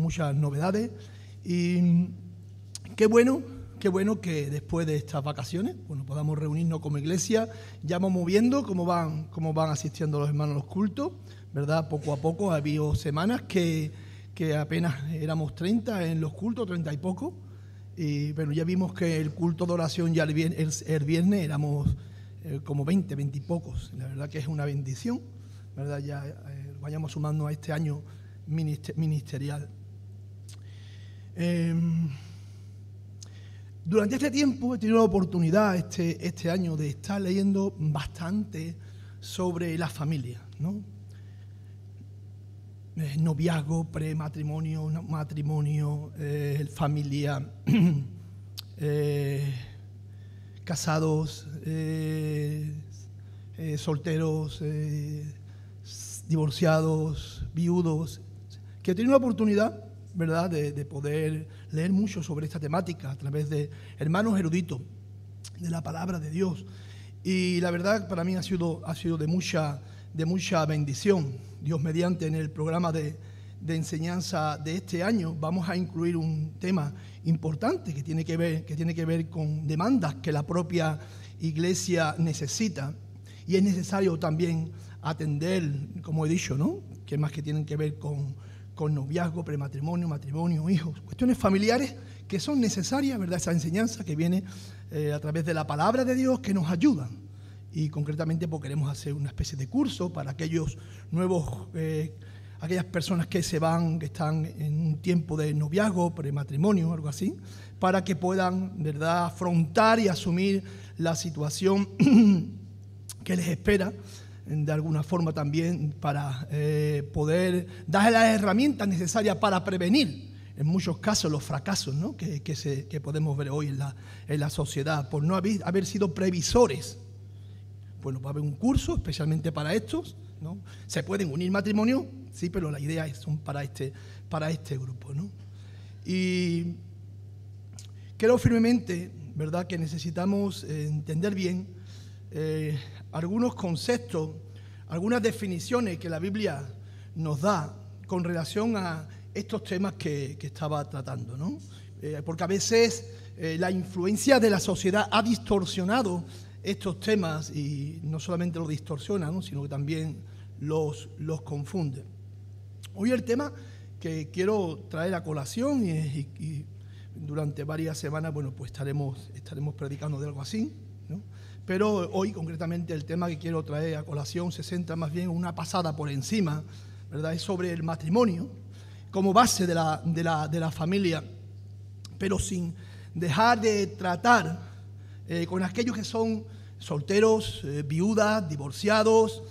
muchas novedades. Y qué bueno que después de estas vacaciones, bueno, podamos reunirnos como iglesia. Ya vamos viendo cómo van asistiendo los hermanos a los cultos, ¿verdad? Poco a poco. Ha habido semanas que apenas éramos 30 en los cultos, 30 y poco. Y bueno, ya vimos que el culto de oración ya el viernes éramos como 20 y pocos. La verdad que es una bendición, ¿verdad? Ya vayamos sumando a este año ministerial. Durante este tiempo he tenido la oportunidad este año de estar leyendo bastante sobre la familia, ¿no? Noviazgo, prematrimonio, matrimonio, familia, casados, solteros, divorciados, viudos, que he tenido la oportunidad, ¿verdad?, de poder leer mucho sobre esta temática a través de hermanos eruditos de la palabra de Dios. Y la verdad para mí ha sido de mucha bendición. Dios mediante, en el programa de enseñanza de este año vamos a incluir un tema importante que tiene que ver con demandas que la propia iglesia necesita, y es necesario también atender, como he dicho, ¿no?, que más que tienen que ver con noviazgo, prematrimonio, matrimonio, hijos, cuestiones familiares que son necesarias, ¿verdad? Esa enseñanza que viene a través de la palabra de Dios, que nos ayudan. Y concretamente pues queremos hacer una especie de curso para aquellos nuevos, aquellas personas que están en un tiempo de noviazgo, prematrimonio, algo así, para que puedan, ¿verdad?, afrontar y asumir la situación que les espera, de alguna forma también para poder darles las herramientas necesarias para prevenir en muchos casos los fracasos, ¿no?, que podemos ver hoy en la sociedad por no haber sido previsores. Bueno, va a haber un curso especialmente para estos, ¿no? Se pueden unir matrimonios, sí, pero la idea son para este grupo, ¿no? Y creo firmemente, ¿verdad?, que necesitamos entender bien algunos conceptos, algunas definiciones que la Biblia nos da con relación a estos temas que estaba tratando, ¿no? Porque a veces la influencia de la sociedad ha distorsionado estos temas, y no solamente los distorsiona, ¿no?, sino que también los confunde. Hoy el tema que quiero traer a colación, y durante varias semanas, bueno, pues estaremos predicando de algo así, ¿no? Pero hoy concretamente el tema que quiero traer a colación se centra más bien en una pasada por encima, ¿verdad? Es sobre el matrimonio como base de la familia, pero sin dejar de tratar con aquellos que son solteros, viudas, divorciados,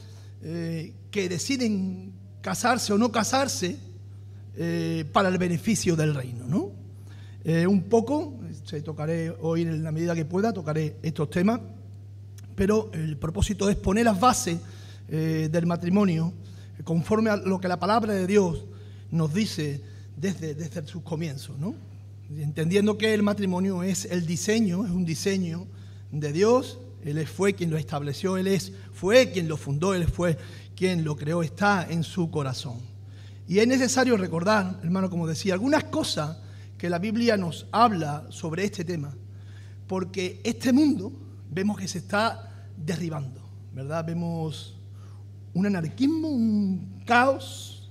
que deciden casarse o no casarse para el beneficio del reino, ¿no? Un poco, tocaré hoy en la medida que pueda, tocaré estos temas, pero el propósito es poner las bases del matrimonio conforme a lo que la palabra de Dios nos dice desde sus comienzos, ¿no? Entendiendo que el matrimonio es un diseño de Dios. Él fue quien lo estableció, fue quien lo fundó, Él fue quien lo creó, está en su corazón. Y es necesario recordar, hermano, como decía, algunas cosas que la Biblia nos habla sobre este tema, porque este mundo vemos que se está derribando, ¿verdad? Vemos un anarquismo, un caos.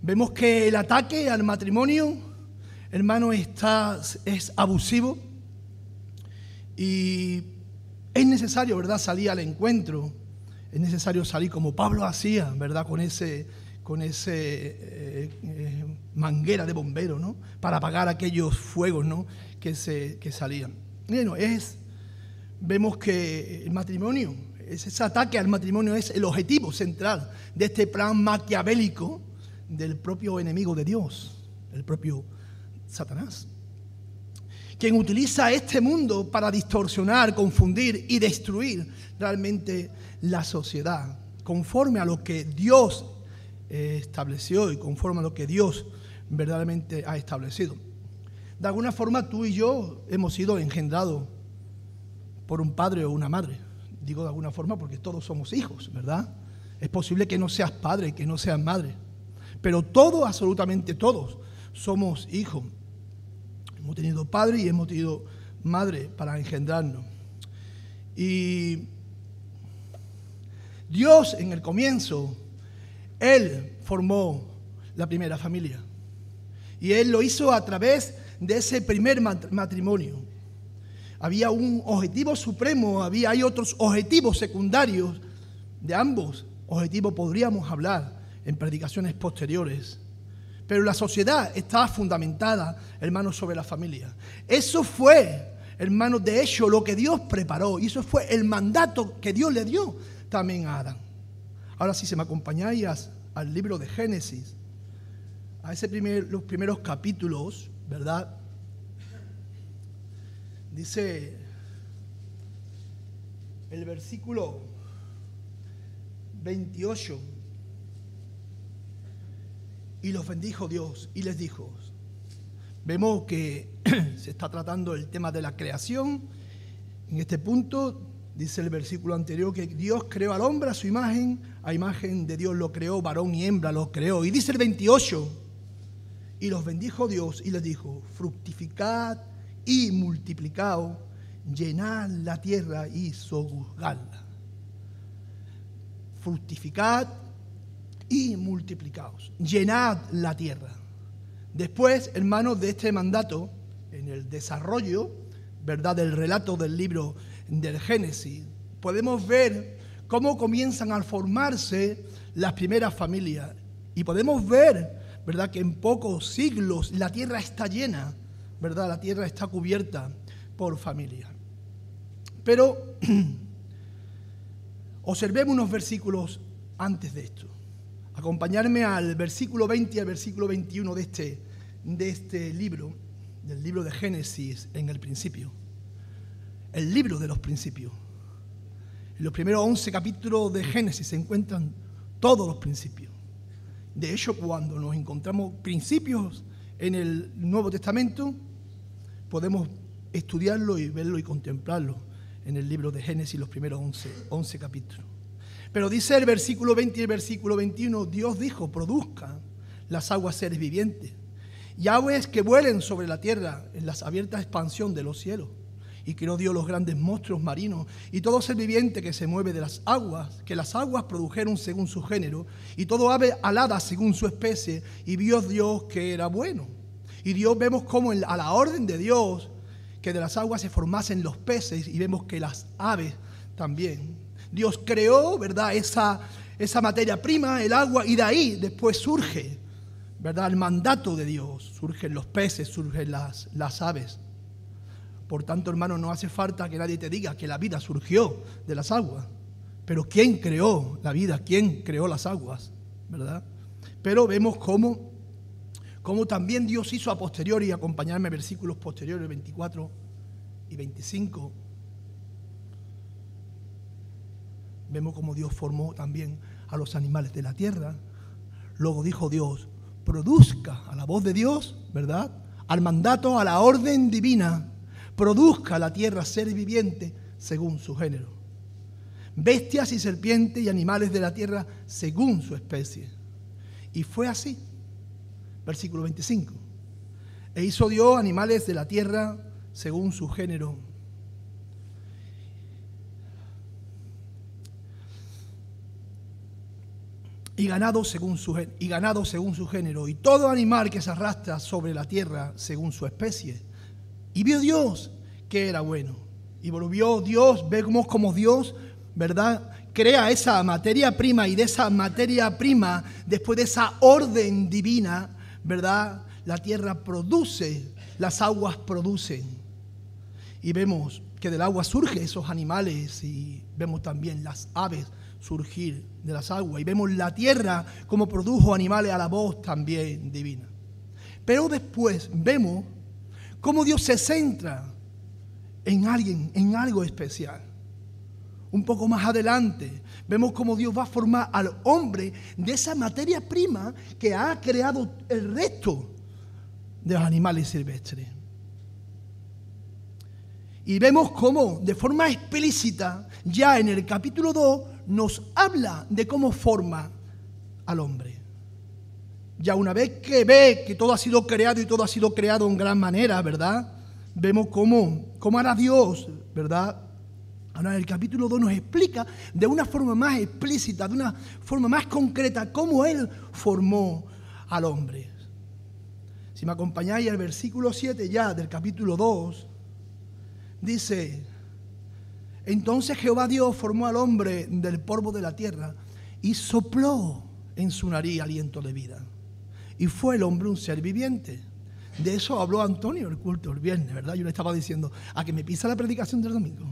Vemos que el ataque al matrimonio, hermano, es abusivo, y es necesario, ¿verdad?, salir al encuentro. Es necesario salir como Pablo hacía, ¿verdad?, con ese manguera de bombero, ¿no?, para apagar aquellos fuegos, ¿no?, que salían. Bueno, vemos que el matrimonio, ese ataque al matrimonio es el objetivo central de este plan maquiavélico del propio enemigo de Dios, el propio Satanás, quien utiliza este mundo para distorsionar, confundir y destruir realmente la sociedad, conforme a lo que Dios estableció y conforme a lo que Dios verdaderamente ha establecido. De alguna forma tú y yo hemos sido engendrados por un padre o una madre. Digo de alguna forma porque todos somos hijos, ¿verdad? Es posible que no seas padre, que no seas madre, Pero todos, absolutamente todos, somos hijos. Hemos tenido padre y hemos tenido madre para engendrarnos. Y Dios en el comienzo, Él formó la primera familia. Y Él lo hizo a través de ese primer matrimonio. Había un objetivo supremo, hay otros objetivos secundarios. De ambos objetivos podríamos hablar en predicaciones posteriores. Pero la sociedad está fundamentada, hermanos, sobre la familia. Eso fue, hermanos, de hecho, lo que Dios preparó. Y eso fue el mandato que Dios le dio también a Adán. Ahora, si se me acompañáis al libro de Génesis, a los primeros capítulos, ¿verdad? Dice el versículo 28: y los bendijo Dios y les dijo. Vemos que se está tratando el tema de la creación. En este punto dice el versículo anterior que Dios creó al hombre a su imagen, a imagen de Dios lo creó, varón y hembra lo creó. Y dice el 28: y los bendijo Dios y les dijo: fructificad y multiplicaos, llenad la tierra y sojuzgadla. Fructificad y multiplicaos, llenad la tierra. Después, hermanos, de este mandato, en el desarrollo, ¿verdad?, del relato del libro del Génesis, podemos ver cómo comienzan a formarse las primeras familias. Y podemos ver, ¿verdad?, que en pocos siglos la tierra está llena, ¿verdad? La tierra está cubierta por familia. Pero observemos unos versículos antes de esto. Acompañarme al versículo 20 y al versículo 21 de este libro, del libro de Génesis, en el principio. El libro de los principios. En los primeros 11 capítulos de Génesis se encuentran todos los principios. De hecho, cuando nos encontramos principios en el Nuevo Testamento, podemos estudiarlo y verlo y contemplarlo en el libro de Génesis, los primeros 11 capítulos. Pero dice el versículo 20 y el versículo 21, Dios dijo: produzcan las aguas seres vivientes y aves que vuelen sobre la tierra en las abiertas expansión de los cielos. Y creó Dios los grandes monstruos marinos y todo ser viviente que se mueve de las aguas, que las aguas produjeron según su género, y todo ave alada según su especie, y vio Dios que era bueno. Y Dios, vemos cómo a la orden de Dios, que de las aguas se formasen los peces, y vemos que las aves también. Dios creó, ¿verdad?, esa materia prima, el agua, y de ahí después surge, ¿verdad?, el mandato de Dios. Surgen los peces, surgen las aves. Por tanto, hermano, no hace falta que nadie te diga que la vida surgió de las aguas. Pero ¿quién creó la vida? ¿Quién creó las aguas? ¿Verdad? Pero vemos cómo también Dios hizo a posteriori, acompañarme a versículos posteriores 24 y 25. Vemos cómo Dios formó también a los animales de la tierra. Luego dijo Dios: produzca, a la voz de Dios, ¿verdad?, al mandato, a la orden divina, produzca la tierra ser viviente según su género, bestias y serpientes y animales de la tierra según su especie. Y fue así. Versículo 25. E hizo Dios animales de la tierra según su género. Y ganado según su género, y todo animal que se arrastra sobre la tierra según su especie. Y vio Dios que era bueno. Y volvió Dios, vemos como Dios, ¿verdad?, crea esa materia prima, y de esa materia prima, después de esa orden divina, ¿verdad?, la tierra produce, las aguas producen. Y vemos que del agua surgen esos animales, y vemos también las aves surgir de las aguas. Y vemos la tierra como produjo animales a la voz también divina. Pero después vemos cómo Dios se centra en algo especial. Un poco más adelante vemos cómo Dios va a formar al hombre de esa materia prima que ha creado el resto de los animales silvestres. Y vemos cómo de forma explícita, ya en el capítulo 2, nos habla de cómo forma al hombre. Ya una vez que ve que todo ha sido creado y todo ha sido creado en gran manera, ¿verdad? Vemos cómo hará Dios, ¿verdad? Ahora el capítulo 2 nos explica de una forma más explícita, de una forma más concreta, cómo Él formó al hombre. Si me acompañáis al versículo 7 ya del capítulo 2, dice: entonces Jehová Dios formó al hombre del polvo de la tierra y sopló en su nariz aliento de vida. Y fue el hombre un ser viviente. De eso habló Antonio el culto el viernes, ¿verdad? Yo le estaba diciendo, a que me pisa la predicación del domingo.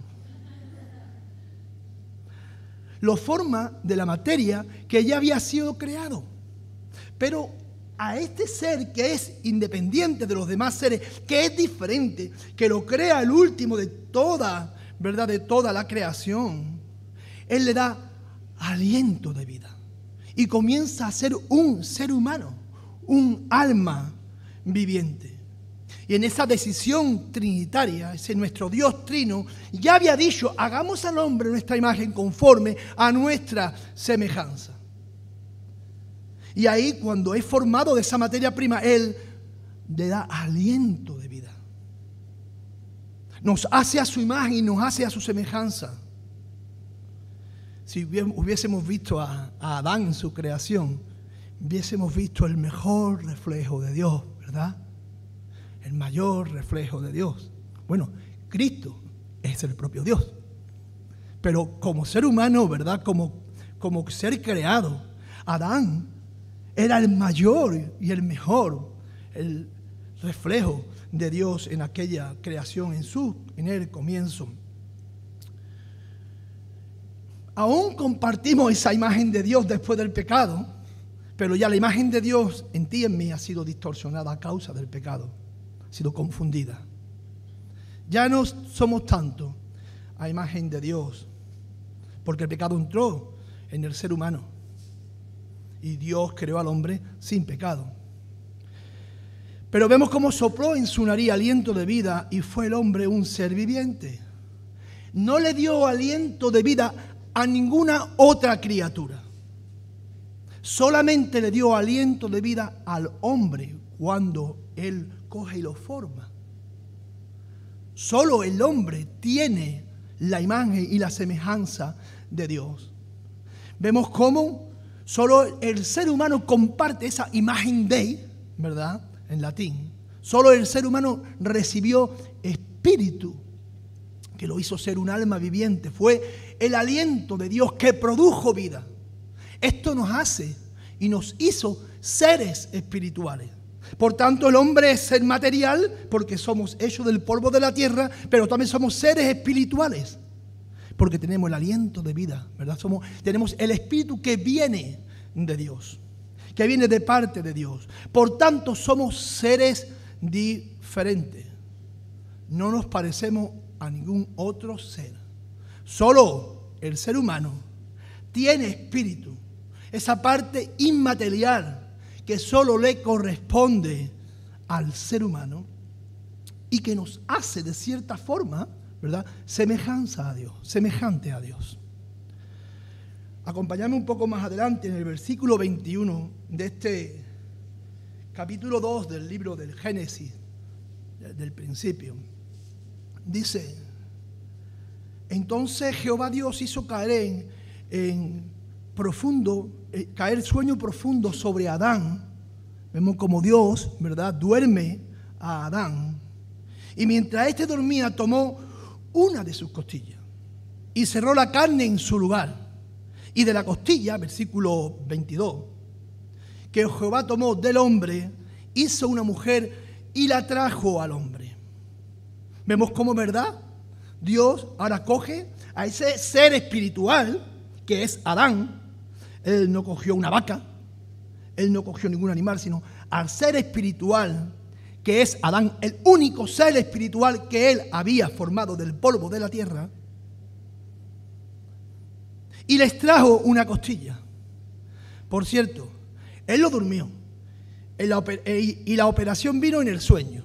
Lo forma de la materia que ya había sido creado. Pero a este ser que es independiente de los demás seres, que es diferente, que lo crea el último de toda, ¿verdad?, de toda la creación, Él le da aliento de vida y comienza a ser un ser humano, un alma viviente. Y en esa decisión trinitaria, ese nuestro Dios trino ya había dicho: hagamos al hombre nuestra imagen conforme a nuestra semejanza. Y ahí, cuando es formado de esa materia prima, Él le da aliento de vida. Nos hace a su imagen y nos hace a su semejanza. Si hubiésemos visto a Adán en su creación, hubiésemos visto el mejor reflejo de Dios, ¿verdad? El mayor reflejo de Dios. Bueno, Cristo es el propio Dios. Pero como ser humano, ¿verdad? Como ser creado, Adán era el mayor y el mejor, el reflejo de Dios en aquella creación, en el comienzo. Aún compartimos esa imagen de Dios después del pecado, pero ya la imagen de Dios en ti y en mí ha sido distorsionada a causa del pecado, ha sido confundida. Ya no somos tanto a imagen de Dios, porque el pecado entró en el ser humano y Dios creó al hombre sin pecado. Pero vemos cómo sopló en su nariz aliento de vida y fue el hombre un ser viviente. No le dio aliento de vida a ninguna otra criatura. Solamente le dio aliento de vida al hombre cuando Él coge y lo forma. Solo el hombre tiene la imagen y la semejanza de Dios. Vemos cómo solo el ser humano comparte esa imagen Dei, ¿verdad?, en latín. Solo el ser humano recibió espíritu, que lo hizo ser un alma viviente. Fue el aliento de Dios que produjo vida. Esto nos hace y nos hizo seres espirituales. Por tanto, el hombre es ser material porque somos hechos del polvo de la tierra, pero también somos seres espirituales porque tenemos el aliento de vida, ¿verdad? Tenemos el espíritu que viene de Dios, que viene de parte de Dios. Por tanto, somos seres diferentes. No nos parecemos a ningún otro ser. Solo el ser humano tiene espíritu, esa parte inmaterial que solo le corresponde al ser humano y que nos hace de cierta forma, ¿verdad?, semejanza a Dios, semejante a Dios. Acompáñame un poco más adelante en el versículo 21 de este capítulo 2 del libro del Génesis, del principio. Dice: entonces Jehová Dios hizo caer caer sueño profundo sobre Adán. Vemos como Dios, ¿verdad?, duerme a Adán. Y mientras éste dormía, tomó una de sus costillas y cerró la carne en su lugar. Y de la costilla, versículo 22, que Jehová tomó del hombre, hizo una mujer y la trajo al hombre. Vemos cómo, ¿verdad?, Dios ahora coge a ese ser espiritual que es Adán. Él no cogió una vaca, Él no cogió ningún animal, sino al ser espiritual que es Adán, el único ser espiritual que Él había formado del polvo de la tierra, y les trajo una costilla. Por cierto, Él lo durmió y la operación vino en el sueño.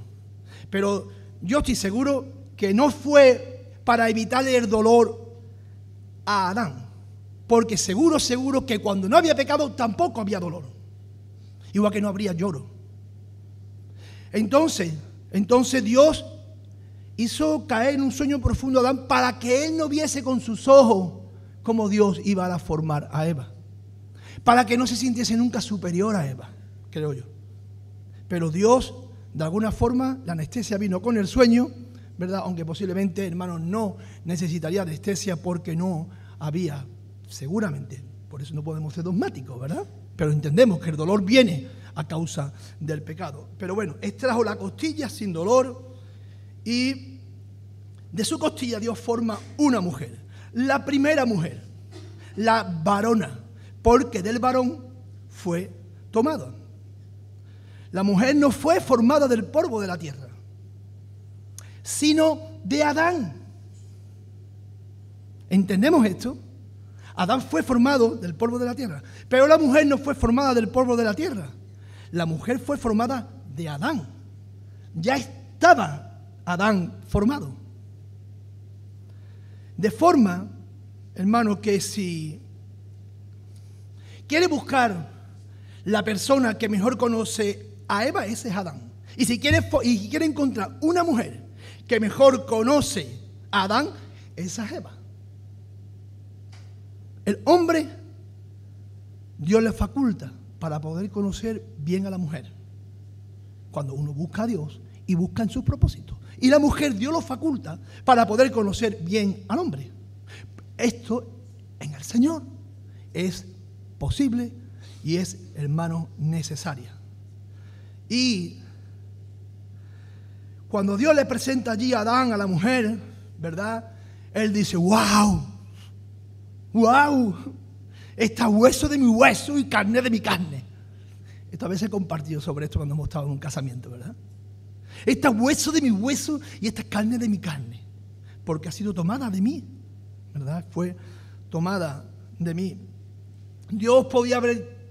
Pero yo estoy seguro que no fue para evitarle el dolor a Adán, porque seguro que cuando no había pecado tampoco había dolor. igual que no habría lloro. Entonces Dios hizo caer en un sueño profundo a Adán para que él no viese con sus ojos cómo Dios iba a formar a Eva. Para que no se sintiese nunca superior a Eva, creo yo. Pero Dios, de alguna forma, la anestesia vino con el sueño, ¿verdad? Aunque posiblemente, hermanos, no necesitaría anestesia porque no había, seguramente. Por eso no podemos ser dogmáticos, ¿verdad? Pero entendemos que el dolor viene a causa del pecado. Pero bueno, extrajo la costilla sin dolor y de su costilla Dios forma una mujer. La primera mujer, la varona, porque del varón fue tomado. La mujer no fue formada del polvo de la tierra, sino de Adán. ¿Entendemos esto? Adán fue formado del polvo de la tierra, pero la mujer no fue formada del polvo de la tierra. La mujer fue formada de Adán. Ya estaba Adán formado. De forma, hermano, que si quiere buscar la persona que mejor conoce a Eva, ese es Adán. Y si quiere encontrar una mujer que mejor conoce a Adán, esa es Eva. El hombre, Dios le faculta para poder conocer bien a la mujer. Cuando uno busca a Dios y busca en sus propósitos. Y la mujer, Dios lo faculta para poder conocer bien al hombre. Esto en el Señor es posible y es, hermano, necesaria. Y cuando Dios le presenta allí a Adán, a la mujer, ¿verdad? Él dice, ¡wow! ¡Wow! Está hueso de mi hueso y carne de mi carne. Esta vez he compartido sobre esto cuando hemos estado en un casamiento, ¿verdad? Está hueso de mi hueso y esta carne de mi carne. Porque ha sido tomada de mí, ¿verdad? Fue tomada de mí. Dios podía haber,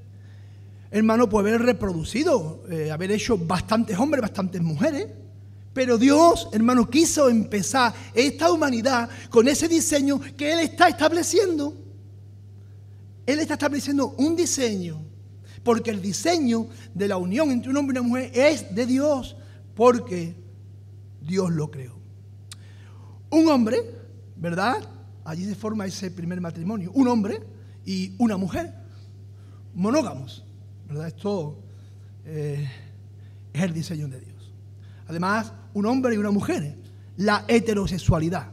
hermano, puede haber reproducido, haber hecho bastantes hombres, bastantes mujeres. Pero Dios, hermano, quiso empezar esta humanidad con ese diseño que Él está estableciendo. Él está estableciendo un diseño, porque el diseño de la unión entre un hombre y una mujer es de Dios, porque Dios lo creó. Un hombre, ¿verdad? Allí se forma ese primer matrimonio. Un hombre y una mujer, monógamos, ¿verdad? Esto es el diseño de Dios. Además, un hombre y una mujer, la heterosexualidad,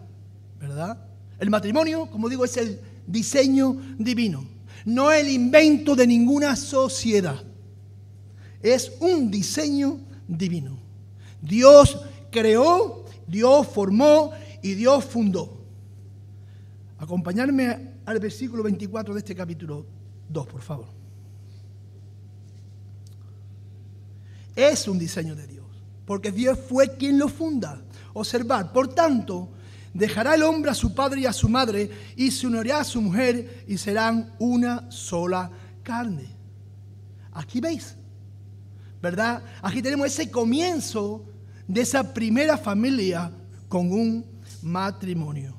¿verdad? El matrimonio, como digo, es el diseño divino, no el invento de ninguna sociedad. Es un diseño divino. Dios creó, Dios formó y Dios fundó. Acompañarme al versículo 24 de este capítulo 2, por favor. Es un diseño de Dios, porque Dios fue quien lo funda. Observad, por tanto, dejará el hombre a su padre y a su madre y se unirá a su mujer y serán una sola carne. Aquí veis, ¿verdad? Aquí tenemos ese comienzo de esa primera familia con un matrimonio,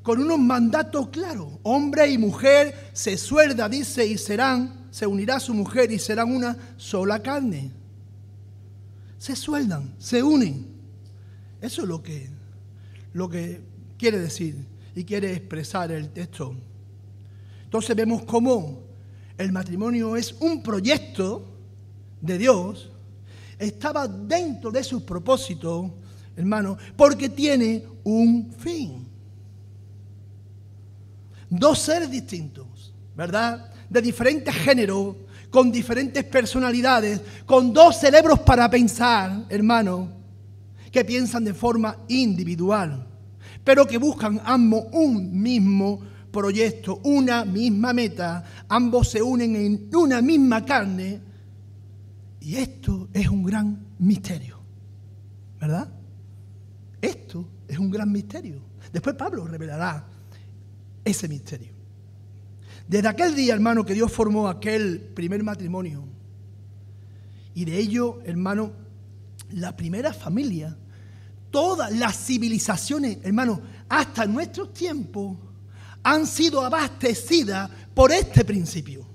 con unos mandatos claros. Hombre y mujer se suelda, dice, y se unirá a su mujer y serán una sola carne. Se sueldan, se unen. Eso es lo que quiere decir y quiere expresar el texto. Entonces vemos cómo el matrimonio es un proyecto de Dios, estaba dentro de sus propósitos, hermano, porque tiene un fin. Dos seres distintos, ¿verdad? De diferentes géneros, con diferentes personalidades, con dos cerebros para pensar, hermano, que piensan de forma individual, pero que buscan ambos un mismo proyecto, una misma meta. Ambos se unen en una misma carne y esto es un gran misterio, ¿verdad? Esto es un gran misterio. Después Pablo revelará ese misterio. Desde aquel día, hermano, que Dios formó aquel primer matrimonio y de ello, hermano, la primera familia, todas las civilizaciones, hermano, hasta nuestros tiempos han sido abastecidas por este principio.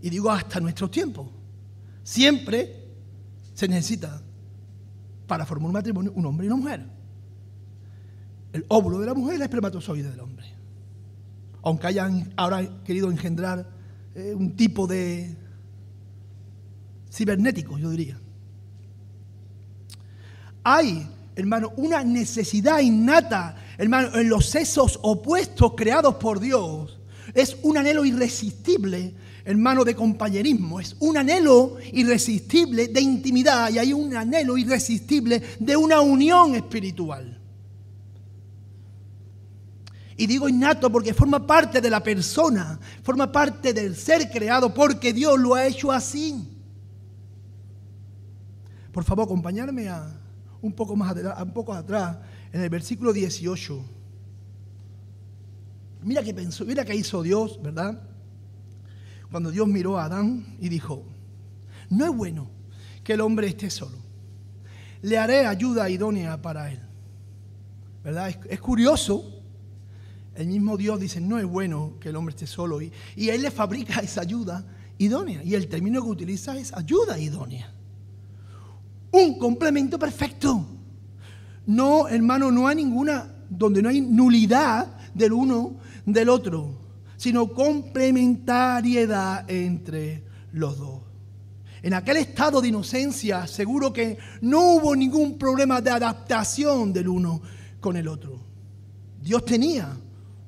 y digo hasta nuestros tiempos, siempre se necesita para formar un matrimonio un hombre y una mujer. El óvulo de la mujer y el espermatozoide del hombre. Aunque hayan ahora querido engendrar un tipo de cibernético, yo diría. Hay, hermano, una necesidad innata, hermano, en los sexos opuestos creados por Dios. Es un anhelo irresistible, hermano, de compañerismo. Es un anhelo irresistible de intimidad y hay un anhelo irresistible de una unión espiritual. Y digo innato porque forma parte de la persona, forma parte del ser creado porque Dios lo ha hecho así. Por favor, acompañarme un poco más atrás, en el versículo 18. Mira qué pensó, mira qué hizo Dios, ¿verdad? Cuando Dios miró a Adán y dijo: no es bueno que el hombre esté solo. Le haré ayuda idónea para él. ¿Verdad? Es curioso. El mismo Dios dice: no es bueno que el hombre esté solo. Y Él le fabrica esa ayuda idónea. Y el término que utiliza es ayuda idónea. Un complemento perfecto. No, hermano, no hay ninguna, donde no hay nulidad del uno del otro, sino complementariedad entre los dos. En aquel estado de inocencia, seguro que no hubo ningún problema de adaptación del uno con el otro. Dios tenía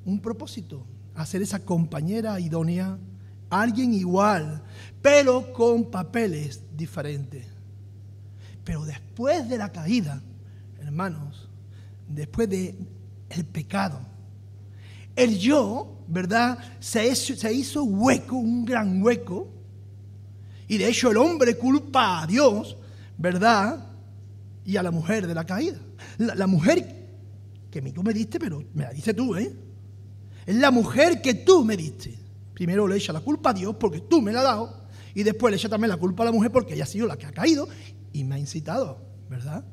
un propósito: hacer esa compañera idónea, alguien igual, pero con papeles diferentes. Pero después de la caída, hermanos, después del pecado, el yo, ¿verdad?, se hizo hueco, un gran hueco, y de hecho el hombre culpa a Dios, ¿verdad?, y a la mujer de la caída. La mujer que tú me diste, pero me la diste tú, ¿eh? Es la mujer que tú me diste. Primero le echa la culpa a Dios porque tú me la has dado, y después le echa también la culpa a la mujer porque ella ha sido la que ha caído y me ha incitado, ¿verdad?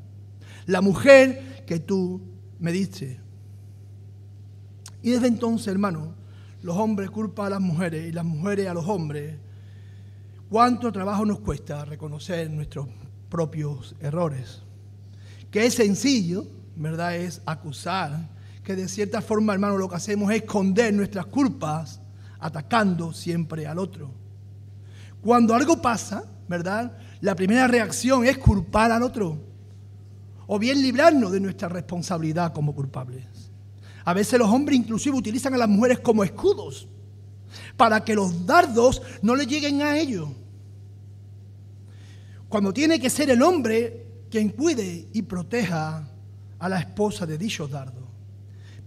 La mujer que tú me diste. Y desde entonces, hermano, los hombres culpan a las mujeres y las mujeres a los hombres. ¿Cuánto trabajo nos cuesta reconocer nuestros propios errores? Que es sencillo, ¿verdad?, es acusar, que de cierta forma, hermano, lo que hacemos es esconder nuestras culpas, atacando siempre al otro. Cuando algo pasa, ¿verdad?, la primera reacción es culpar al otro, o bien librarnos de nuestra responsabilidad como culpables. A veces los hombres inclusive utilizan a las mujeres como escudos, para que los dardos no le lleguen a ellos. Cuando tiene que ser el hombre quien cuide y proteja a la esposa de dichos dardos.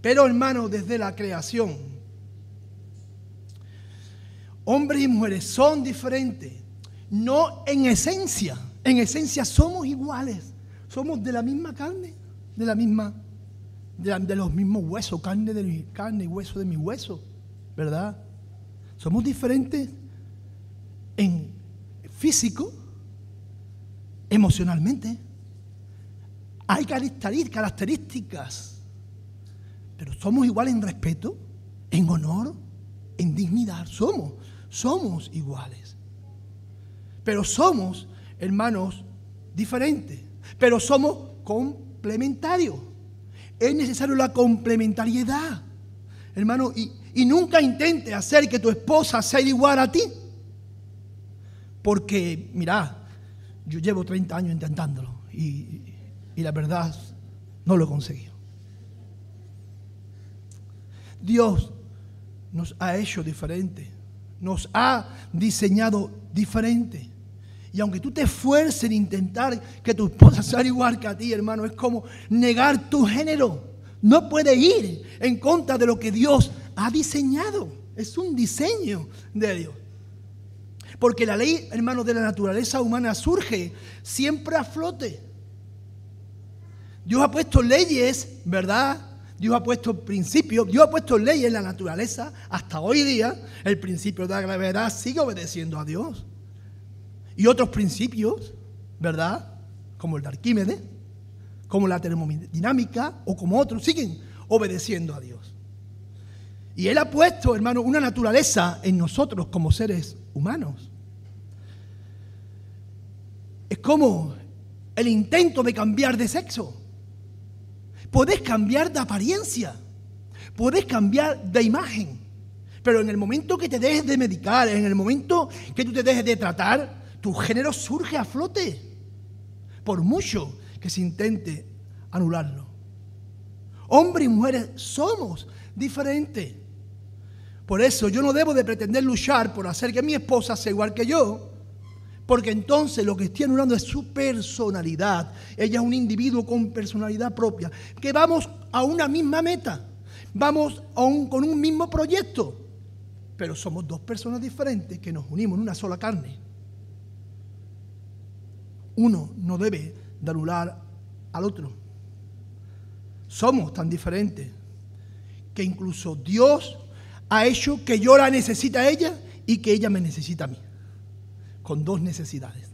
Pero, hermano, desde la creación, hombres y mujeres son diferentes, no en esencia. En esencia somos iguales, somos de la misma carne, de los mismos huesos, carne de mi carne y hueso de mi hueso, ¿verdad? Somos diferentes en físico, emocionalmente. Hay características, pero somos iguales en respeto, en honor, en dignidad. Somos iguales. Pero somos, hermanos, diferentes. Pero somos complementarios. Es necesario la complementariedad, hermano. Y nunca intentes hacer que tu esposa sea igual a ti. Porque, mirá, yo llevo 30 años intentándolo. Y la verdad, no lo he conseguido. Dios nos ha hecho diferente, nos ha diseñado diferente. Y aunque tú te esfuerces en intentar que tu esposa sea igual que a ti, hermano, es como negar tu género. No puedes ir en contra de lo que Dios ha diseñado. Es un diseño de Dios. Porque la ley, hermano, de la naturaleza humana surge siempre a flote. Dios ha puesto leyes, ¿verdad? Dios ha puesto principios, Dios ha puesto leyes en la naturaleza. Hasta hoy día, el principio de la gravedad sigue obedeciendo a Dios. Y otros principios, ¿verdad?, como el de Arquímedes, como la termodinámica o como otros, siguen obedeciendo a Dios. Y Él ha puesto, hermano, una naturaleza en nosotros como seres humanos. Es como el intento de cambiar de sexo. Puedes cambiar de apariencia, puedes cambiar de imagen, pero en el momento que te dejes de medicar, en el momento que tú te dejes de tratar, tu género surge a flote, por mucho que se intente anularlo. Hombres y mujeres somos diferentes. Por eso yo no debo de pretender luchar por hacer que mi esposa sea igual que yo, porque entonces lo que estoy anulando es su personalidad. Ella es un individuo con personalidad propia, que vamos a una misma meta, vamos con un mismo proyecto, pero somos dos personas diferentes que nos unimos en una sola carne. Uno no debe de anular al otro. Somos tan diferentes que incluso Dios ha hecho que yo la necesite a ella y que ella me necesita a mí, con dos necesidades.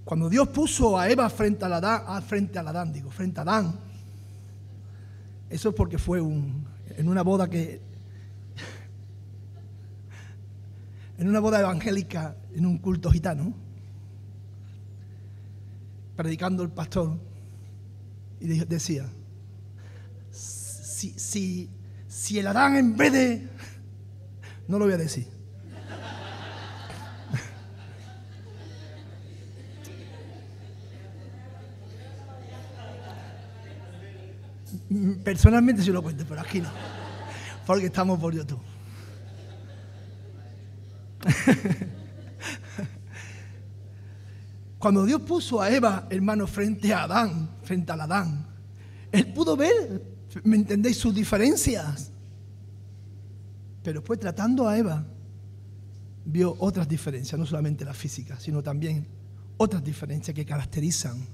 Cuando Dios puso a Eva frente a Adán, eso es porque fue en una boda evangélica, en un culto gitano, predicando el pastor, y decía, si el Adán en vez de... No lo voy a decir. Personalmente sí lo cuento, pero aquí no, porque estamos por YouTube. Cuando Dios puso a Eva, hermano, frente al Adán, Él pudo ver, ¿me entendéis?, sus diferencias. Pero después, tratando a Eva, vio otras diferencias, no solamente la física, sino también otras diferencias que caracterizan,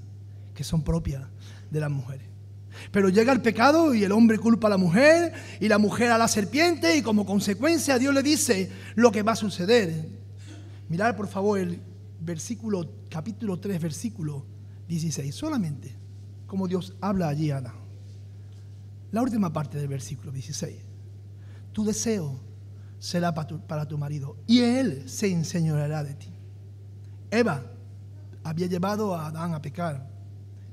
que son propias de las mujeres. Pero llega el pecado y el hombre culpa a la mujer y la mujer a la serpiente, y como consecuencia Dios le dice lo que va a suceder. Mirad por favor el capítulo 3, versículo 16, solamente como Dios habla allí a Adán. La última parte del versículo 16. Tu deseo será para tu marido y él se enseñoreará de ti. Eva había llevado a Adán a pecar.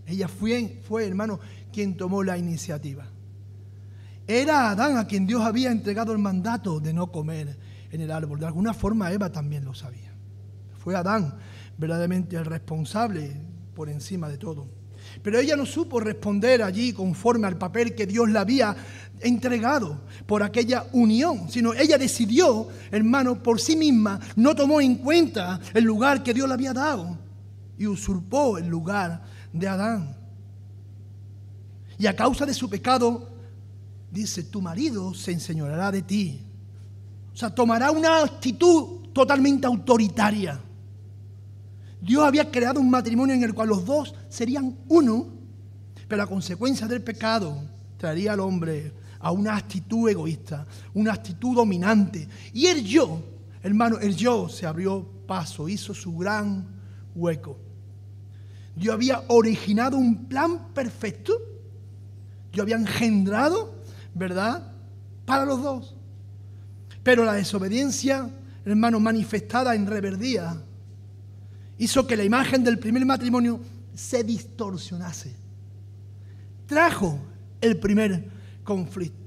Ella fue, hermano, quien tomó la iniciativa. Era Adán a quien Dios había entregado el mandato de no comer en el árbol. De alguna forma Eva también lo sabía. Fue Adán verdaderamente el responsable por encima de todo. Pero ella no supo responder allí conforme al papel que Dios le había entregado por aquella unión, sino ella decidió, hermano, por sí misma, no tomó en cuenta el lugar que Dios le había dado y usurpó el lugar de Adán. Y a causa de su pecado, dice, tu marido se enseñoreará de ti. O sea, tomará una actitud totalmente autoritaria. Dios había creado un matrimonio en el cual los dos serían uno, pero a consecuencia del pecado traería al hombre a una actitud egoísta, una actitud dominante. Y el yo, hermano, el yo se abrió paso, hizo su gran hueco. Dios había originado un plan perfecto, Dios había engendrado, ¿verdad?, para los dos. Pero la desobediencia, hermano, manifestada en rebeldía, hizo que la imagen del primer matrimonio se distorsionase. Trajo el primer conflicto.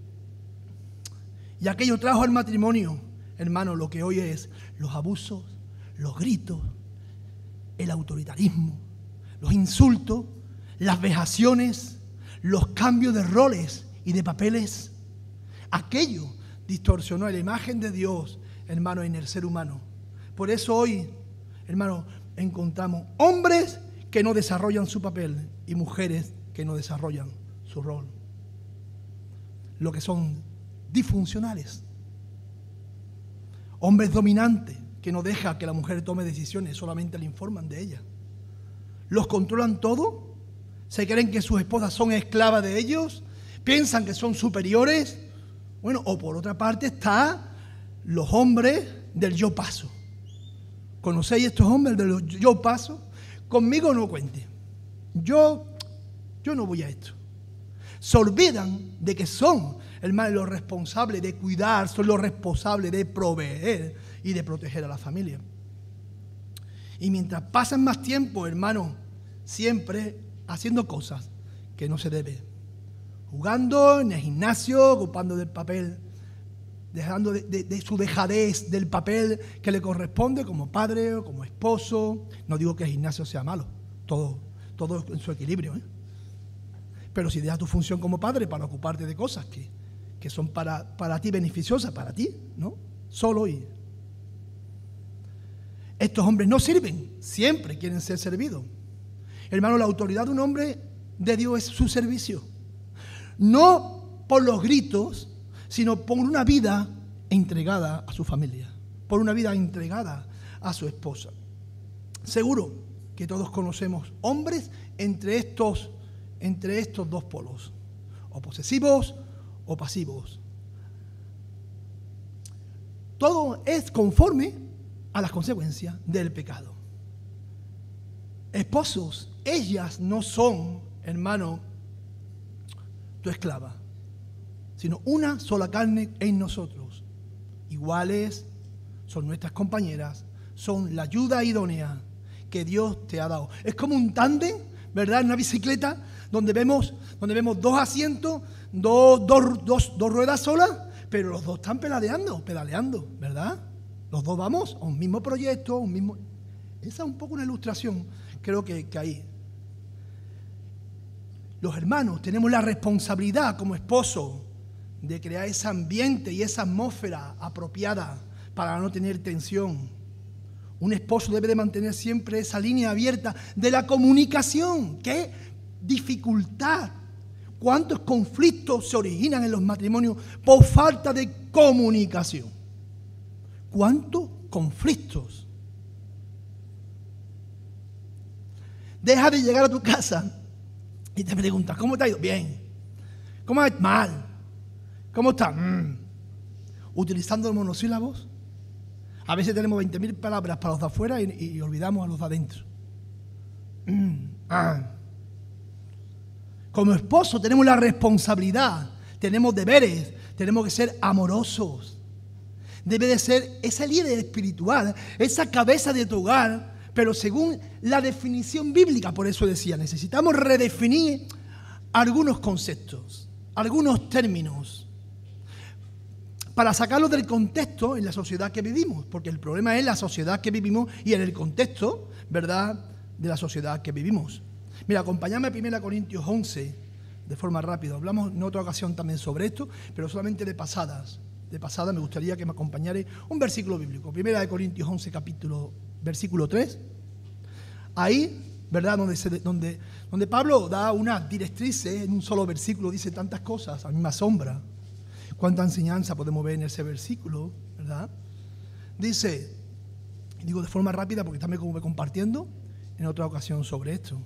Y aquello trajo al matrimonio, hermano, lo que hoy es los abusos, los gritos, el autoritarismo, los insultos, las vejaciones, los cambios de roles y de papeles. Aquello distorsionó la imagen de Dios, hermano, en el ser humano. Por eso hoy, hermano, encontramos hombres que no desarrollan su papel y mujeres que no desarrollan su rol. Lo que son disfuncionales. Hombres dominantes que no dejan que la mujer tome decisiones, solamente le informan de ella. Los controlan todo, se creen que sus esposas son esclavas de ellos, piensan que son superiores. Bueno, o por otra parte está los hombres del yo paso. ¿Conocéis estos hombres de los yo paso? Conmigo no cuente. Yo no voy a esto. Se olvidan de que son, hermano, los responsables de cuidar, son los responsables de proveer y de proteger a la familia. Y mientras pasan más tiempo, hermano, siempre haciendo cosas que no se debe. Jugando en el gimnasio, ocupando del papel, dejando de su dejadez del papel que le corresponde como padre o como esposo. No digo que el gimnasio sea malo, todo en su equilibrio, ¿eh? Pero si dejas tu función como padre para ocuparte de cosas que son para ti beneficiosas, para ti, ¿no? Solo y... Estos hombres no sirven, siempre quieren ser servidos. Hermano, la autoridad de un hombre de Dios es su servicio. No por los gritos, sino por una vida entregada a su familia, por una vida entregada a su esposa. Seguro que todos conocemos hombres entre estos dos polos, o posesivos o pasivos. Todo es conforme a las consecuencias del pecado. Esposos, ellas no son, hermano, tu esclava, sino una sola carne en nosotros. Iguales, son nuestras compañeras, son la ayuda idónea que Dios te ha dado. Es como un tándem, ¿verdad? En una bicicleta donde vemos dos asientos, dos ruedas solas, pero los dos están pedaleando, ¿verdad? Los dos vamos a un mismo proyecto, Esa es un poco una ilustración, creo que ahí. Los hermanos tenemos la responsabilidad como esposos de crear ese ambiente y esa atmósfera apropiada para no tener tensión. Un esposo debe de mantener siempre esa línea abierta de la comunicación. ¡Qué dificultad! ¿Cuántos conflictos se originan en los matrimonios por falta de comunicación? ¿Cuántos conflictos? Deja de llegar a tu casa y te preguntas, ¿cómo te ha ido? Bien. ¿Cómo es? Mal. ¿Cómo está? Utilizando los monosílabos. A veces tenemos 20.000 palabras para los de afuera y olvidamos a los de adentro. Como esposo tenemos la responsabilidad, tenemos deberes, tenemos que ser amorosos. Debe de ser ese líder espiritual, esa cabeza de tu hogar, pero según la definición bíblica. Por eso decía, necesitamos redefinir algunos conceptos, algunos términos, para sacarlos del contexto en la sociedad que vivimos, porque el problema es la sociedad que vivimos y en el contexto, ¿verdad?, de la sociedad que vivimos. Mira, acompáñame a 1 Corintios 11, de forma rápida. Hablamos en otra ocasión también sobre esto, pero solamente de pasada me gustaría que me acompañara un versículo bíblico. 1 Corintios 11, versículo 3. Ahí, ¿verdad?, donde Pablo da unas directrices en un solo versículo, dice tantas cosas, a mí me asombra. Cuánta enseñanza podemos ver en ese versículo, ¿verdad? Dice, digo de forma rápida porque también como compartiendo en otra ocasión sobre esto.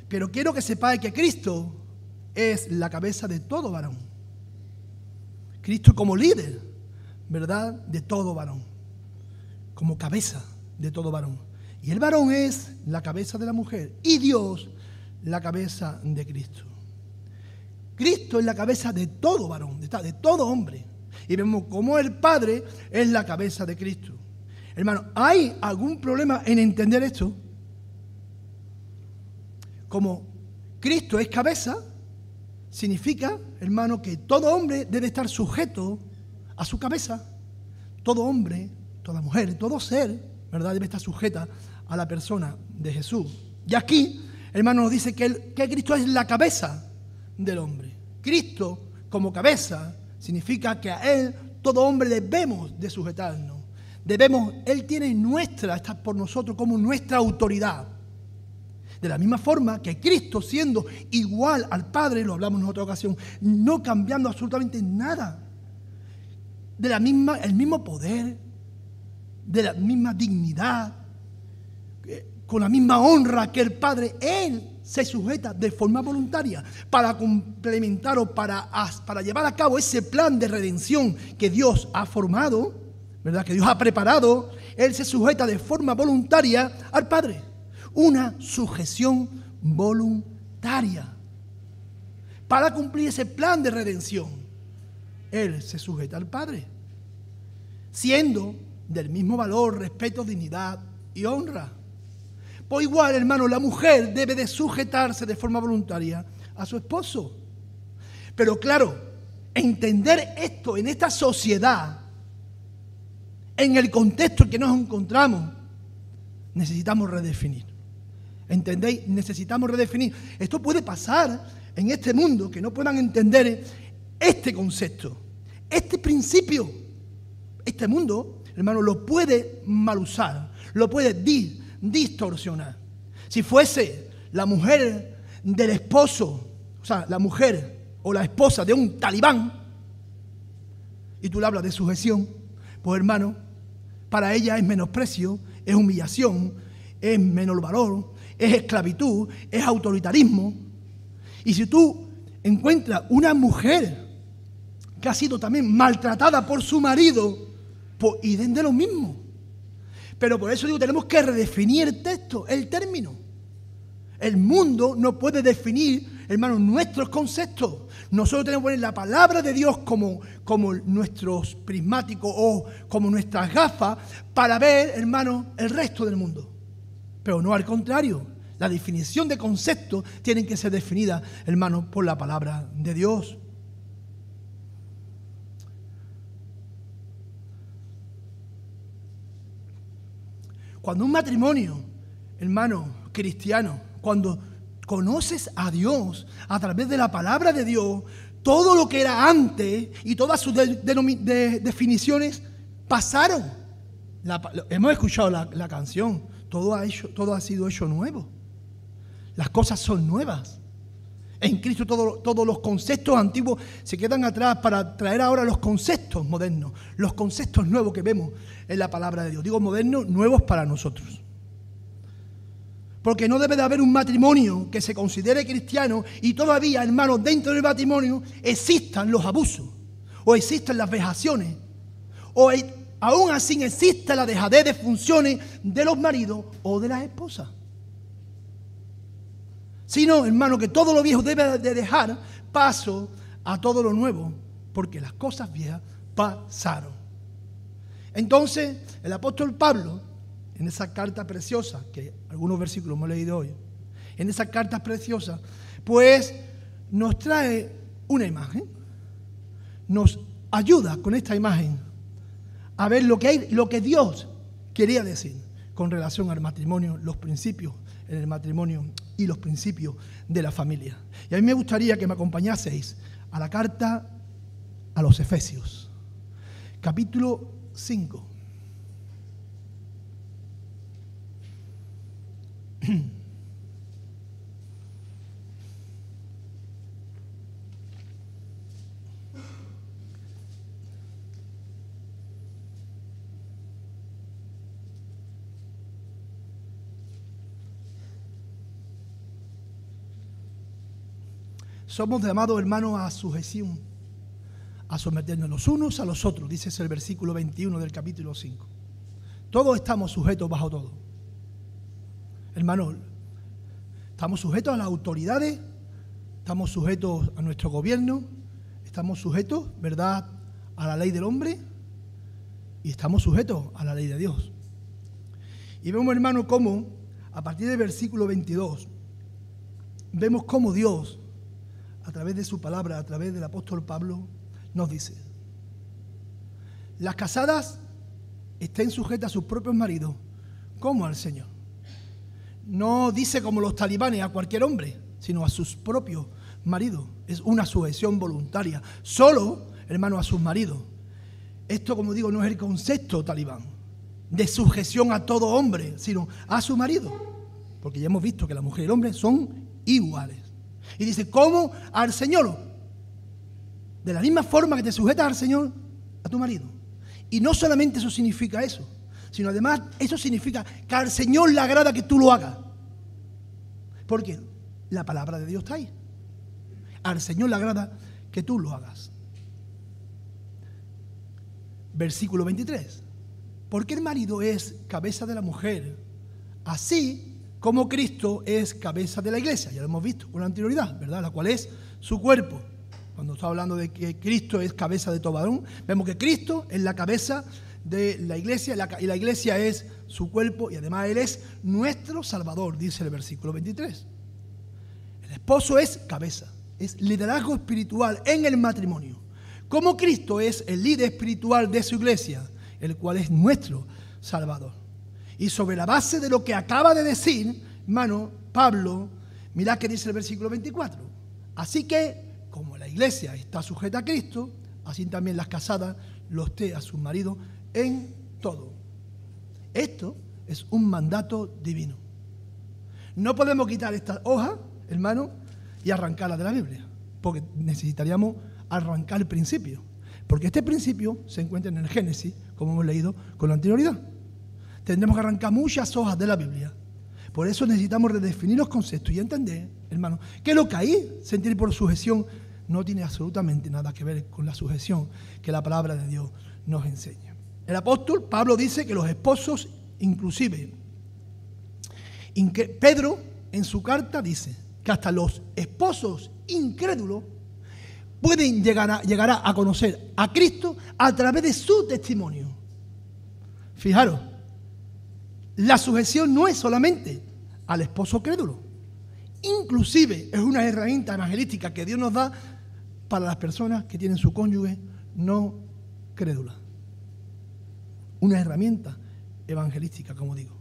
Pero quiero que sepáis que Cristo es la cabeza de todo varón. Cristo como líder, ¿verdad?, de todo varón. Como cabeza de todo varón. Y el varón es la cabeza de la mujer. Y Dios la cabeza de Cristo. Cristo es la cabeza de todo varón, de todo hombre. Y vemos cómo el Padre es la cabeza de Cristo. Hermano, ¿hay algún problema en entender esto? Como Cristo es cabeza, significa, hermano, que todo hombre debe estar sujeto a su cabeza. Todo hombre, toda mujer, todo ser, ¿verdad?, debe estar sujeta a la persona de Jesús. Y aquí, hermano, nos dice que Cristo es la cabeza del hombre. Cristo como cabeza significa que a Él todo hombre debemos de sujetarnos. Él tiene está por nosotros como nuestra autoridad. De la misma forma que Cristo, siendo igual al Padre, lo hablamos en otra ocasión, no cambiando absolutamente nada, el mismo poder, de la misma dignidad, con la misma honra que el Padre, Él se sujeta de forma voluntaria para complementar o para llevar a cabo ese plan de redención que Dios ha formado, ¿verdad?, que Dios ha preparado. Él se sujeta de forma voluntaria al Padre. Una sujeción voluntaria. para cumplir ese plan de redención, él se sujeta al Padre, siendo del mismo valor, respeto, dignidad y honra. Por igual, hermano, la mujer debe de sujetarse de forma voluntaria a su esposo. Pero claro, entender esto en esta sociedad, en el contexto en que nos encontramos, necesitamos redefinir. ¿Entendéis? Necesitamos redefinir. Esto puede pasar en este mundo, que no puedan entender este concepto, este principio. Este mundo, hermano, lo puede mal usar, lo puede distorsionar. Si fuese la mujer del esposo, o sea, la mujer o la esposa de un talibán, y tú le hablas de sujeción, pues hermano, para ella es menosprecio, es humillación, es menor valor, es esclavitud, es autoritarismo. Y si tú encuentras una mujer que ha sido también maltratada por su marido, pues idem de lo mismo. Pero por eso digo, tenemos que redefinir el texto, el término. El mundo no puede definir, hermanos, nuestros conceptos. Nosotros tenemos que poner la palabra de Dios como nuestros prismáticos o como nuestras gafas para ver, hermanos, el resto del mundo. Pero no al contrario. La definición de conceptos tienen que ser definidas, hermanos, por la palabra de Dios. Cuando un matrimonio, hermano, cristiano, cuando conoces a Dios a través de la palabra de Dios, todo lo que era antes y todas sus definiciones pasaron. Hemos escuchado la canción, todo ha sido hecho nuevo. Las cosas son nuevas. En Cristo todos los conceptos antiguos se quedan atrás para traer ahora los conceptos modernos, los conceptos nuevos que vemos en la palabra de Dios. Digo modernos, nuevos para nosotros. Porque no debe de haber un matrimonio que se considere cristiano y todavía, hermanos, dentro del matrimonio existan los abusos, o existan las vejaciones, o aún así exista la dejadez de funciones de los maridos o de las esposas. Sino, hermano, que todo lo viejo debe de dejar paso a todo lo nuevo, porque las cosas viejas pasaron. Entonces, el apóstol Pablo, en esa carta preciosa, que algunos versículos hemos leído hoy, en esa carta preciosa, pues nos trae una imagen, nos ayuda con esta imagen a ver lo que Dios quería decir con relación al matrimonio, los principios en el matrimonio y los principios de la familia. Y a mí me gustaría que me acompañaseis a la carta a los Efesios, capítulo 5. Somos llamados, hermanos, a sujeción, a someternos los unos a los otros, dice el versículo 21 del capítulo 5. Todos estamos sujetos bajo todo. Hermanos, estamos sujetos a las autoridades, estamos sujetos a nuestro gobierno, estamos sujetos, ¿verdad?, a la ley del hombre y estamos sujetos a la ley de Dios. Y vemos, hermanos, cómo a partir del versículo 22 vemos cómo Dios, a través de su palabra, a través del apóstol Pablo, nos dice: las casadas estén sujetas a sus propios maridos como al Señor. No dice como los talibanes a cualquier hombre, sino a sus propios maridos. Es una sujeción voluntaria, solo, hermano, a sus maridos. Esto, como digo, no es el concepto talibán de sujeción a todo hombre, sino a su marido, porque ya hemos visto que la mujer y el hombre son iguales. Y dice, ¿cómo? Al Señor. De la misma forma que te sujetas al Señor, a tu marido. Y no solamente eso significa eso, sino además eso significa que al Señor le agrada que tú lo hagas. Porque la palabra de Dios está ahí. Al Señor le agrada que tú lo hagas. Versículo 23. Porque el marido es cabeza de la mujer, así como Cristo es cabeza de la iglesia. Ya lo hemos visto con anterioridad, ¿verdad? La cual es su cuerpo. Cuando está hablando de que Cristo es cabeza de todo varón, vemos que Cristo es la cabeza de la iglesia y la iglesia es su cuerpo y además Él es nuestro Salvador, dice el versículo 23. El esposo es cabeza, es liderazgo espiritual en el matrimonio. Como Cristo es el líder espiritual de su iglesia, el cual es nuestro Salvador. Y sobre la base de lo que acaba de decir, hermano, Pablo, mirad que dice el versículo 24. Así que, como la iglesia está sujeta a Cristo, así también las casadas lo esté a sus maridos en todo. Esto es un mandato divino. No podemos quitar esta hoja, hermano, y arrancarla de la Biblia, porque necesitaríamos arrancar el principio, porque este principio se encuentra en el Génesis, como hemos leído con anterioridad. Tendremos que arrancar muchas hojas de la Biblia. Por eso necesitamos redefinir los conceptos y entender, hermano, que lo que ahí sentir por sujeción no tiene absolutamente nada que ver con la sujeción que la palabra de Dios nos enseña. El apóstol Pablo dice que los esposos, inclusive, Pedro en su carta dice que hasta los esposos incrédulos pueden llegar a conocer a Cristo a través de su testimonio. Fijaros, la sujeción no es solamente al esposo crédulo, inclusive es una herramienta evangelística que Dios nos da para las personas que tienen su cónyuge no crédula. Una herramienta evangelística, como digo.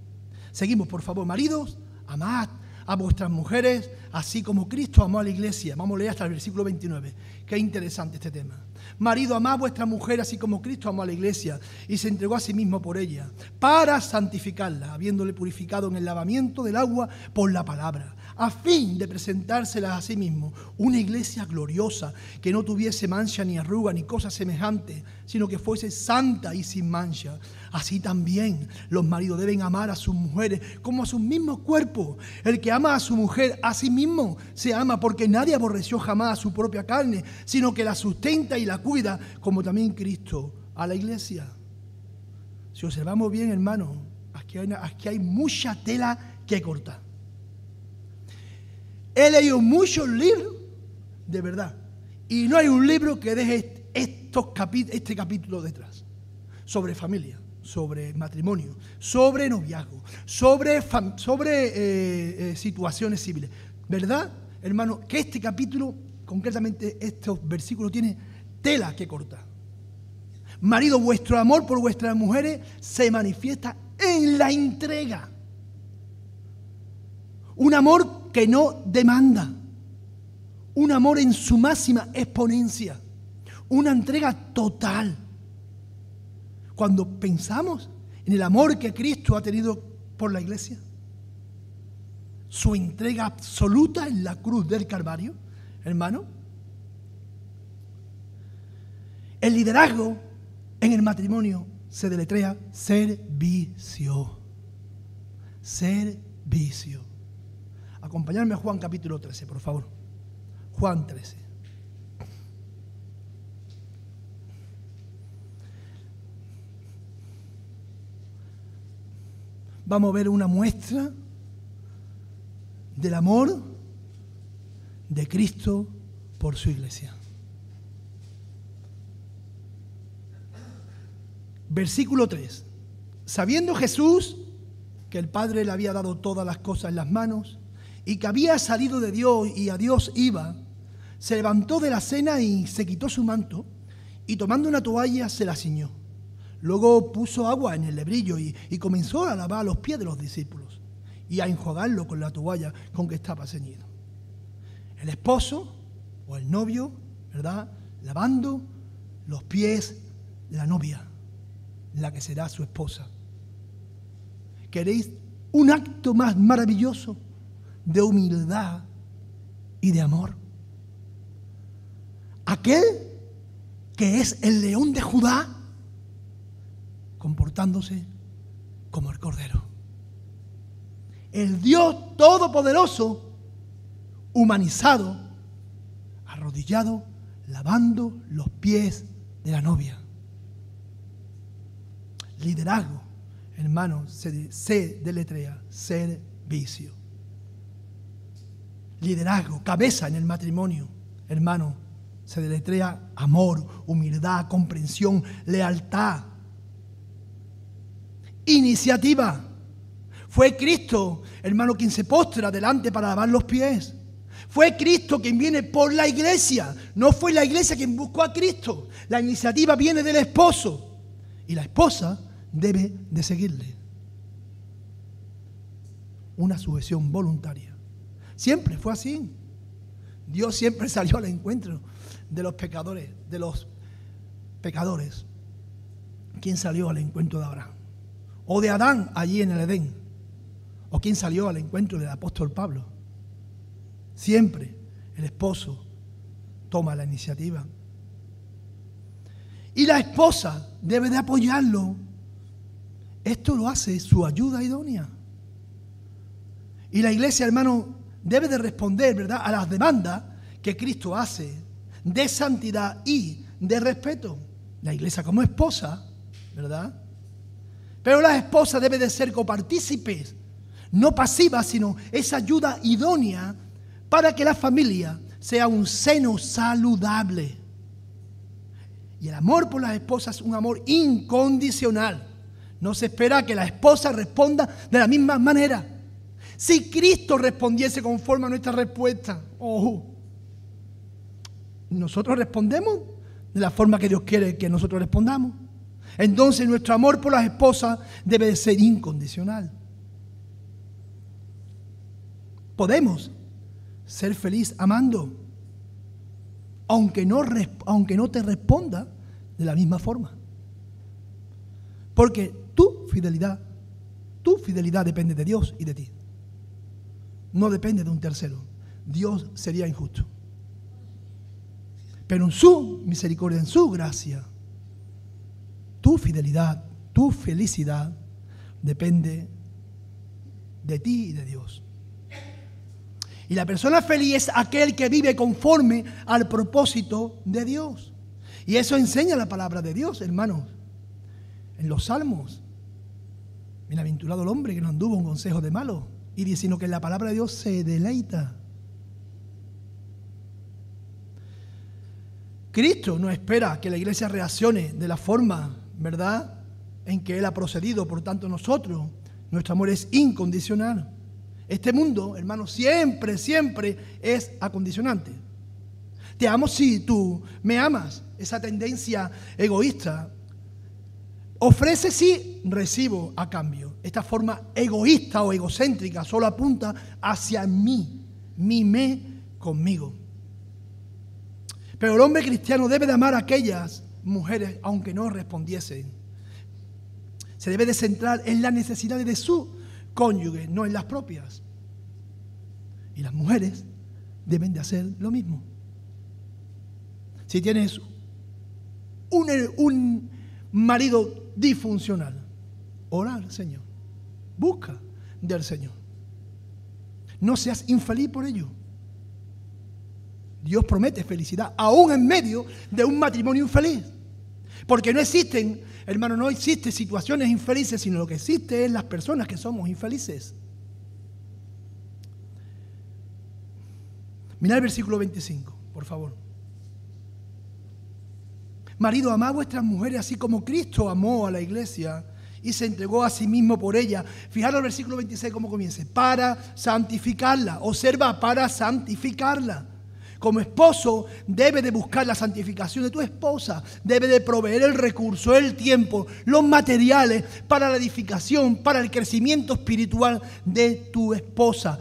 Seguimos, por favor, maridos, amad a vuestras mujeres, así como Cristo amó a la iglesia. Vamos a leer hasta el versículo 29. Qué interesante este tema. Marido, amad a vuestra mujer, así como Cristo amó a la iglesia y se entregó a sí mismo por ella, para santificarla, habiéndole purificado en el lavamiento del agua por la palabra, a fin de presentárselas a sí mismo una iglesia gloriosa, que no tuviese mancha ni arruga ni cosa semejante, sino que fuese santa y sin mancha. Así también los maridos deben amar a sus mujeres como a sus mismos cuerpos. El que ama a su mujer a sí mismo se ama, porque nadie aborreció jamás a su propia carne, sino que la sustenta y la cuida, como también Cristo a la iglesia. Si observamos bien, hermano, aquí hay mucha tela que cortar. He leído muchos libros, de verdad, y no hay un libro que deje este capítulo detrás, sobre familia, sobre matrimonio, sobre noviazgo, sobre situaciones civiles. ¿Verdad, hermano? Que este capítulo, concretamente estos versículos, tiene tela que cortar. Marido, vuestro amor por vuestras mujeres se manifiesta en la entrega. Un amor que no demanda. Un amor en su máxima exponencia. Una entrega total. Cuando pensamos en el amor que Cristo ha tenido por la iglesia, su entrega absoluta en la cruz del Calvario, hermano, el liderazgo en el matrimonio se deletrea servicio. Servicio. Acompañadme a Juan capítulo 13, por favor. Juan 13. Vamos a ver una muestra del amor de Cristo por su iglesia. Versículo 3. Sabiendo Jesús que el Padre le había dado todas las cosas en las manos y que había salido de Dios y a Dios iba, se levantó de la cena y se quitó su manto y tomando una toalla se la ciñó. Luego puso agua en el lebrillo y comenzó a lavar los pies de los discípulos y a enjuagarlo con la toalla con que estaba ceñido. El esposo o el novio, ¿verdad?, lavando los pies de la novia, la que será su esposa. ¿Queréis un acto más maravilloso de humildad y de amor? Aquel que es el león de Judá, comportándose como el cordero. El Dios todopoderoso, humanizado, arrodillado, lavando los pies de la novia. Liderazgo, hermano, se deletrea servicio. vicio. Liderazgo, cabeza en el matrimonio, hermano, se deletrea amor, humildad, comprensión, lealtad, iniciativa. Fue Cristo, hermano, quien se postra delante para lavar los pies. Fue Cristo quien viene por la iglesia. No fue la iglesia quien buscó a Cristo. La iniciativa viene del esposo y la esposa debe de seguirle. Una sujeción voluntaria. Siempre fue así. Dios siempre salió al encuentro de los pecadores, ¿Quién salió al encuentro de Abraham? O de Adán allí en el Edén. ¿O quién salió al encuentro del apóstol Pablo? Siempre el esposo toma la iniciativa. Y la esposa debe de apoyarlo. Esto lo hace su ayuda idónea. Y la iglesia, hermano, debe de responder, ¿verdad?, a las demandas que Cristo hace de santidad y de respeto. La iglesia como esposa, ¿verdad? Pero la esposa debe de ser copartícipes, no pasiva, sino esa ayuda idónea para que la familia sea un seno saludable. Y el amor por las esposas es un amor incondicional. No se espera que la esposa responda de la misma manera. Si Cristo respondiese conforme a nuestra respuesta, nosotros respondemos de la forma que Dios quiere que nosotros respondamos. Entonces nuestro amor por las esposas debe de ser incondicional. Podemos ser feliz amando, aunque no te responda de la misma forma. Porque tu fidelidad depende de Dios y de ti. No depende de un tercero. Dios sería injusto. Pero en su misericordia, en su gracia, tu fidelidad, tu felicidad depende de ti y de Dios. Y la persona feliz es aquel que vive conforme al propósito de Dios. Y eso enseña la palabra de Dios, hermanos. En los Salmos, bienaventurado el hombre que no anduvo en consejo de malos, sino que en la palabra de Dios se deleita. Cristo no espera que la iglesia reaccione de la forma, ¿verdad?, en que Él ha procedido. Por tanto, nuestro amor es incondicional. Este mundo, hermano, siempre es acondicionante. Te amo si tú me amas. Esa tendencia egoísta. Ofrece si recibo a cambio. Esta forma egoísta o egocéntrica solo apunta hacia mí, conmigo. Pero el hombre cristiano debe de amar a aquellas mujeres aunque no respondiesen. Se debe de centrar en las necesidades de su cónyuge, no en las propias. Y las mujeres deben de hacer lo mismo. Si tienes un marido disfuncional, ora al Señor. Busca del Señor. No seas infeliz por ello. Dios promete felicidad, aún en medio de un matrimonio infeliz. Porque no existen, hermano, no existen situaciones infelices, sino lo que existe es las personas que somos infelices. Mirad el versículo 25, por favor. Marido, amad a vuestras mujeres así como Cristo amó a la iglesia y se entregó a sí mismo por ella. Fijaros el versículo 26 cómo comienza. Para santificarla. Observa, para santificarla. Como esposo, debe de buscar la santificación de tu esposa. Debe de proveer el recurso, el tiempo, los materiales para la edificación, para el crecimiento espiritual de tu esposa.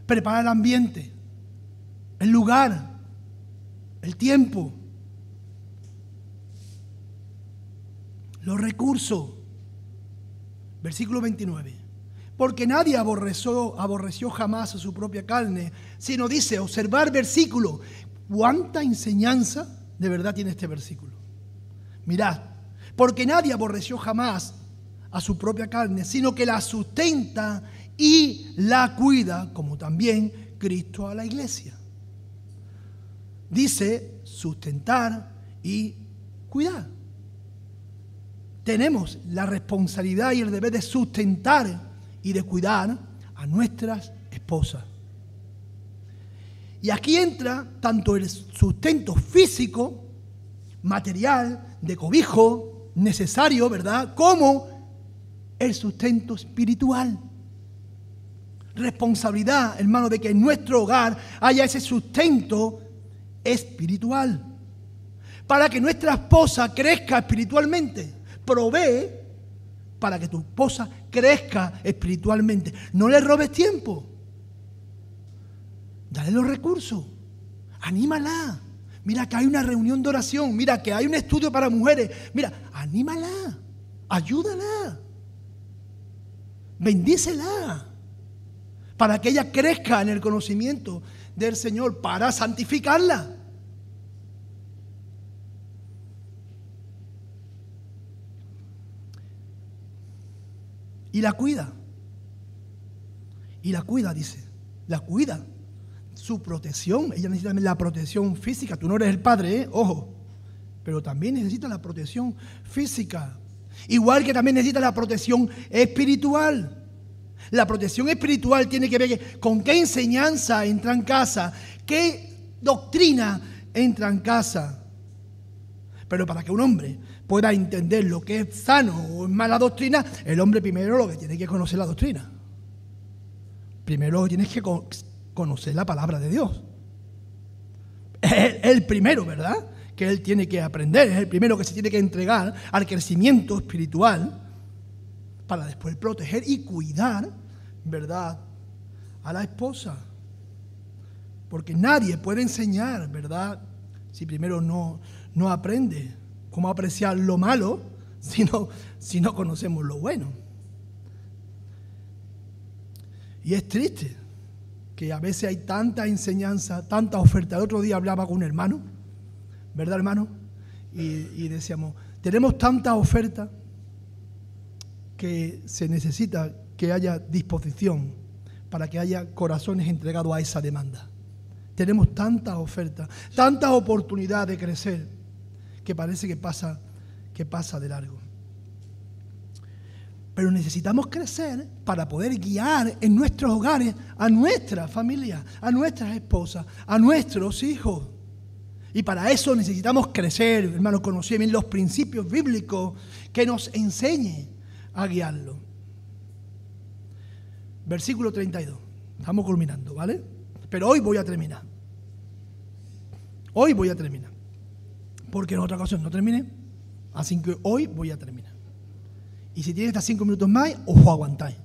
Prepara el ambiente, el lugar, el tiempo, los recursos. Versículo 29. Porque nadie aborreció jamás a su propia carne, sino dice, observar versículo. ¿Cuánta enseñanza de verdad tiene este versículo? Mirad, porque nadie aborreció jamás a su propia carne, sino que la sustenta y la cuida, como también Cristo a la iglesia. Dice sustentar y cuidar. Tenemos la responsabilidad y el deber de sustentar y de cuidar a nuestras esposas. Y aquí entra tanto el sustento físico, material, de cobijo, necesario, ¿verdad?, como el sustento espiritual. Responsabilidad, hermano, de que en nuestro hogar haya ese sustento espiritual. Para que nuestra esposa crezca espiritualmente. Provee para que tu esposa crezca espiritualmente. No le robes tiempo. Dale los recursos. Anímala. Mira que hay una reunión de oración. Mira que hay un estudio para mujeres. Mira, anímala. Ayúdala. Bendícela. Para que ella crezca en el conocimiento del Señor. Para santificarla. Y la cuida. Y la cuida, dice. La cuida. Su protección. Ella necesita la protección física. Tú no eres el padre, ojo. Pero también necesita la protección física. Igual que también necesita la protección espiritual. La protección espiritual tiene que ver con qué enseñanza entra en casa. Qué doctrina entra en casa. Pero para que un hombre pueda entender lo que es sano o es mala doctrina, el hombre primero lo que tiene que conocer la doctrina. Primero tienes que conocer la palabra de Dios. Es el primero, ¿verdad?, que él tiene que aprender. Es el primero que se tiene que entregar al crecimiento espiritual para después proteger y cuidar, ¿verdad?, a la esposa. Porque nadie puede enseñar, ¿verdad?, si primero no aprende cómo apreciar lo malo, si no conocemos lo bueno. Y es triste que a veces hay tanta enseñanza, tanta oferta. El otro día hablaba con un hermano, ¿verdad, hermano? Y decíamos, tenemos tanta oferta que se necesita que haya disposición para que haya corazones entregados a esa demanda. Tenemos tantas ofertas, tantas oportunidades de crecer, que parece que pasa de largo. Pero necesitamos crecer para poder guiar en nuestros hogares a nuestra familia, a nuestras esposas, a nuestros hijos. Y para eso necesitamos crecer, hermanos, conocer bien los principios bíblicos que nos enseñe a guiarlo. Versículo 32. Estamos culminando, ¿vale? Pero hoy voy a terminar. Hoy voy a terminar. Porque en otra ocasión no terminé. Así que hoy voy a terminar. Y si tienes hasta 5 minutos más, os aguantáis.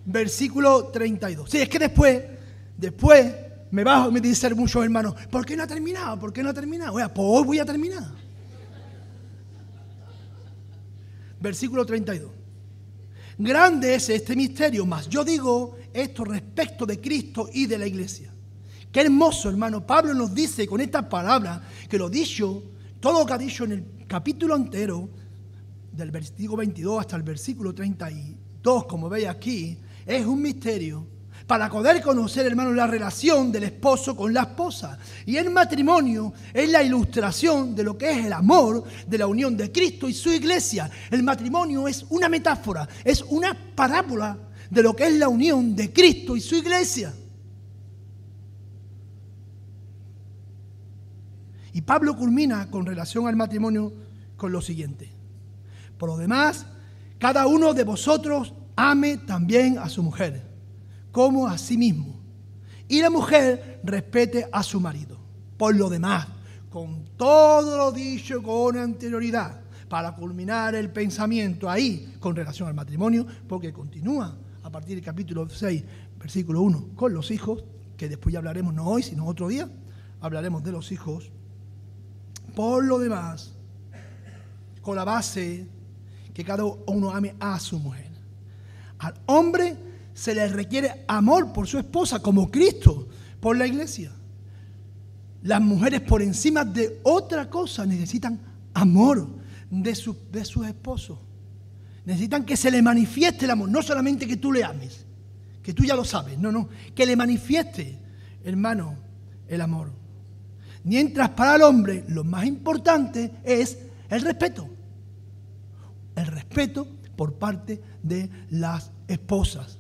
Versículo 32. Sí, es que después me bajo y me dicen muchos hermanos, ¿por qué no ha terminado? ¿Por qué no ha terminado? Oiga, pues hoy voy a terminar. Versículo 32. Grande es este misterio, mas yo digo esto respecto de Cristo y de la iglesia. Qué hermoso, hermano. Pablo nos dice con estas palabras que lo dicho, todo lo que ha dicho en el capítulo entero, del versículo 22 hasta el versículo 32, como veis aquí, es un misterio para poder conocer, hermano, la relación del esposo con la esposa. Y el matrimonio es la ilustración de lo que es el amor de la unión de Cristo y su iglesia. El matrimonio es una metáfora, es una parábola de lo que es la unión de Cristo y su iglesia. Y Pablo culmina con relación al matrimonio con lo siguiente. Por lo demás, cada uno de vosotros ame también a su mujer, como a sí mismo. Y la mujer respete a su marido. Por lo demás, con todo lo dicho con anterioridad, para culminar el pensamiento ahí con relación al matrimonio, porque continúa a partir del capítulo 6, versículo 1, con los hijos, que después ya hablaremos, no hoy, sino otro día, hablaremos de los hijos. Por lo demás, con la base que cada uno ame a su mujer. Al hombre se le requiere amor por su esposa, como Cristo por la iglesia. Las mujeres, por encima de otra cosa, necesitan amor de sus esposos. Necesitan que se le manifieste el amor, no solamente que tú le ames, que tú ya lo sabes, no, que le manifieste, hermano, el amor. Mientras para el hombre lo más importante es el respeto. El respeto por parte de las esposas.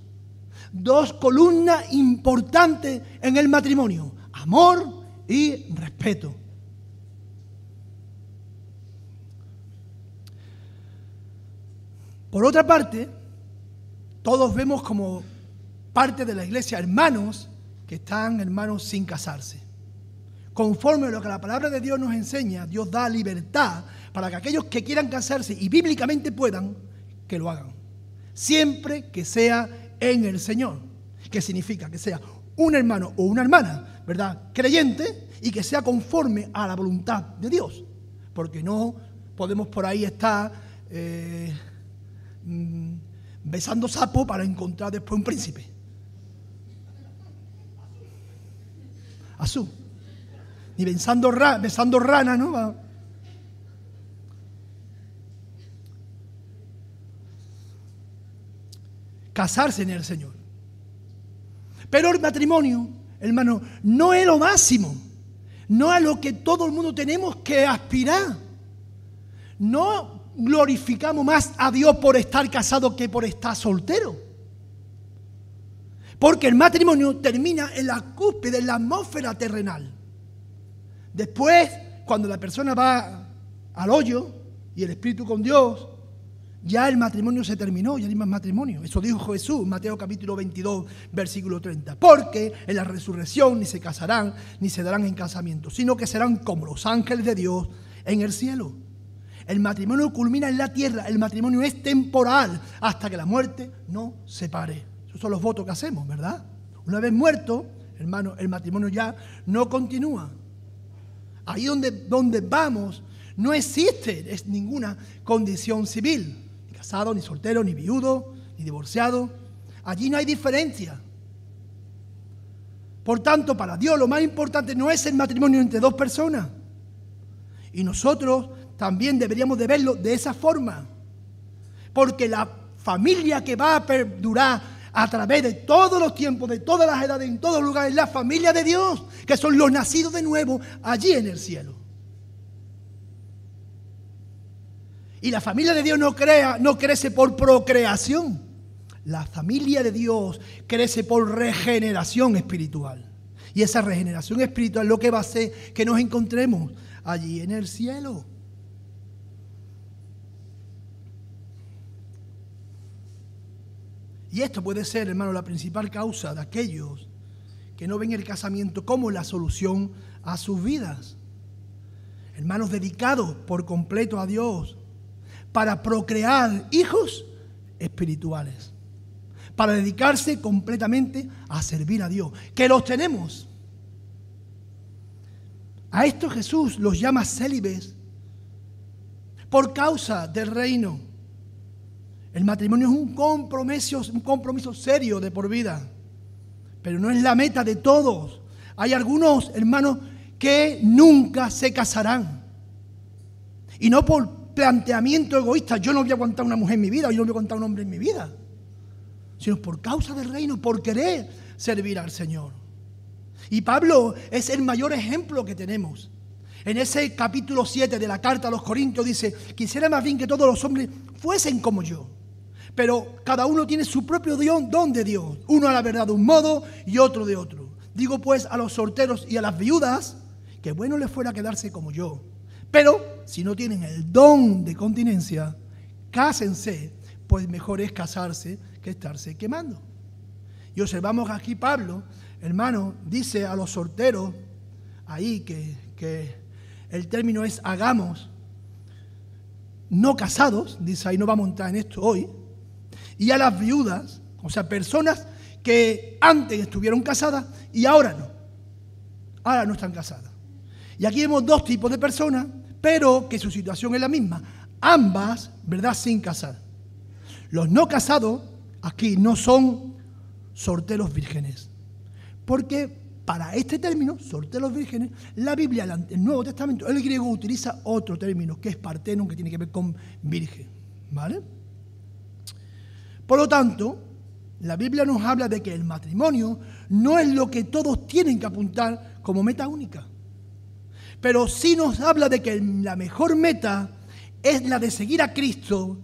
Dos columnas importantes en el matrimonio: amor y respeto. Por otra parte, todos vemos como parte de la iglesia hermanos que están, hermanos, sin casarse. Conforme a lo que la palabra de Dios nos enseña, Dios da libertad para que aquellos que quieran casarse y bíblicamente puedan, que lo hagan. Siempre que sea en el Señor. ¿Qué significa? Que sea un hermano o una hermana, ¿verdad?, creyente, y que sea conforme a la voluntad de Dios. Porque no podemos por ahí estar besando sapo para encontrar después un príncipe. Azul. Ni besando rana, ¿no? Casarse en el Señor. Pero el matrimonio, hermano, no es lo máximo. No es lo que todo el mundo tenemos que aspirar. No glorificamos más a Dios por estar casado que por estar soltero. Porque el matrimonio termina en la cúspide, en la atmósfera terrenal. Después, cuando la persona va al hoyo y el espíritu con Dios, ya el matrimonio se terminó, ya no hay más matrimonio. Eso dijo Jesús, Mateo capítulo 22, versículo 30. Porque en la resurrección ni se casarán, ni se darán en casamiento, sino que serán como los ángeles de Dios en el cielo. El matrimonio culmina en la tierra, el matrimonio es temporal hasta que la muerte nos separe. Esos son los votos que hacemos, ¿verdad? Una vez muerto, hermano, el matrimonio ya no continúa. Ahí donde vamos no existe ninguna condición civil. Ni casado, ni soltero, ni viudo, ni divorciado. Allí no hay diferencia. Por tanto, para Dios lo más importante no es el matrimonio entre dos personas. Y nosotros también deberíamos de verlo de esa forma. Porque la familia que va a perdurar a través de todos los tiempos, de todas las edades, en todos los lugares, la familia de Dios, que son los nacidos de nuevo allí en el cielo. Y la familia de Dios no crece por procreación. La familia de Dios crece por regeneración espiritual. Y esa regeneración espiritual es lo que va a hacer que nos encontremos allí en el cielo. Y esto puede ser, hermano, la principal causa de aquellos que no ven el casamiento como la solución a sus vidas. Hermanos dedicados por completo a Dios para procrear hijos espirituales, para dedicarse completamente a servir a Dios, que los tenemos. A esto Jesús los llama célibes por causa del reino. El matrimonio es un compromiso serio de por vida, pero no es la meta de todos. Hay algunos hermanos que nunca se casarán. Y no por planteamiento egoísta, yo no voy a aguantar una mujer en mi vida, yo no voy a aguantar un hombre en mi vida, sino por causa del reino, por querer servir al Señor. Y Pablo es el mayor ejemplo que tenemos. En ese capítulo 7 de la carta a los Corintios dice: quisiera más bien que todos los hombres fuesen como yo. Pero cada uno tiene su propio don de Dios. Uno a la verdad de un modo y otro de otro. Digo pues a los solteros y a las viudas que bueno les fuera quedarse como yo. Pero si no tienen el don de continencia, cásense, pues mejor es casarse que estarse quemando. Y observamos aquí Pablo, hermano, dice a los solteros ahí que el término es hagamos, no casados, dice ahí, no vamos a entrar en esto hoy. Y a las viudas, o sea, personas que antes estuvieron casadas y ahora no están casadas. Y aquí vemos dos tipos de personas, pero que su situación es la misma. Ambas, ¿verdad?, sin casar. Los no casados aquí no son solteros vírgenes. Porque para este término, solteros vírgenes, la Biblia, el Nuevo Testamento, el griego utiliza otro término, que es partenon, que tiene que ver con virgen. ¿Vale? Por lo tanto, la Biblia nos habla de que el matrimonio no es lo que todos tienen que apuntar como meta única. Pero sí nos habla de que la mejor meta es la de seguir a Cristo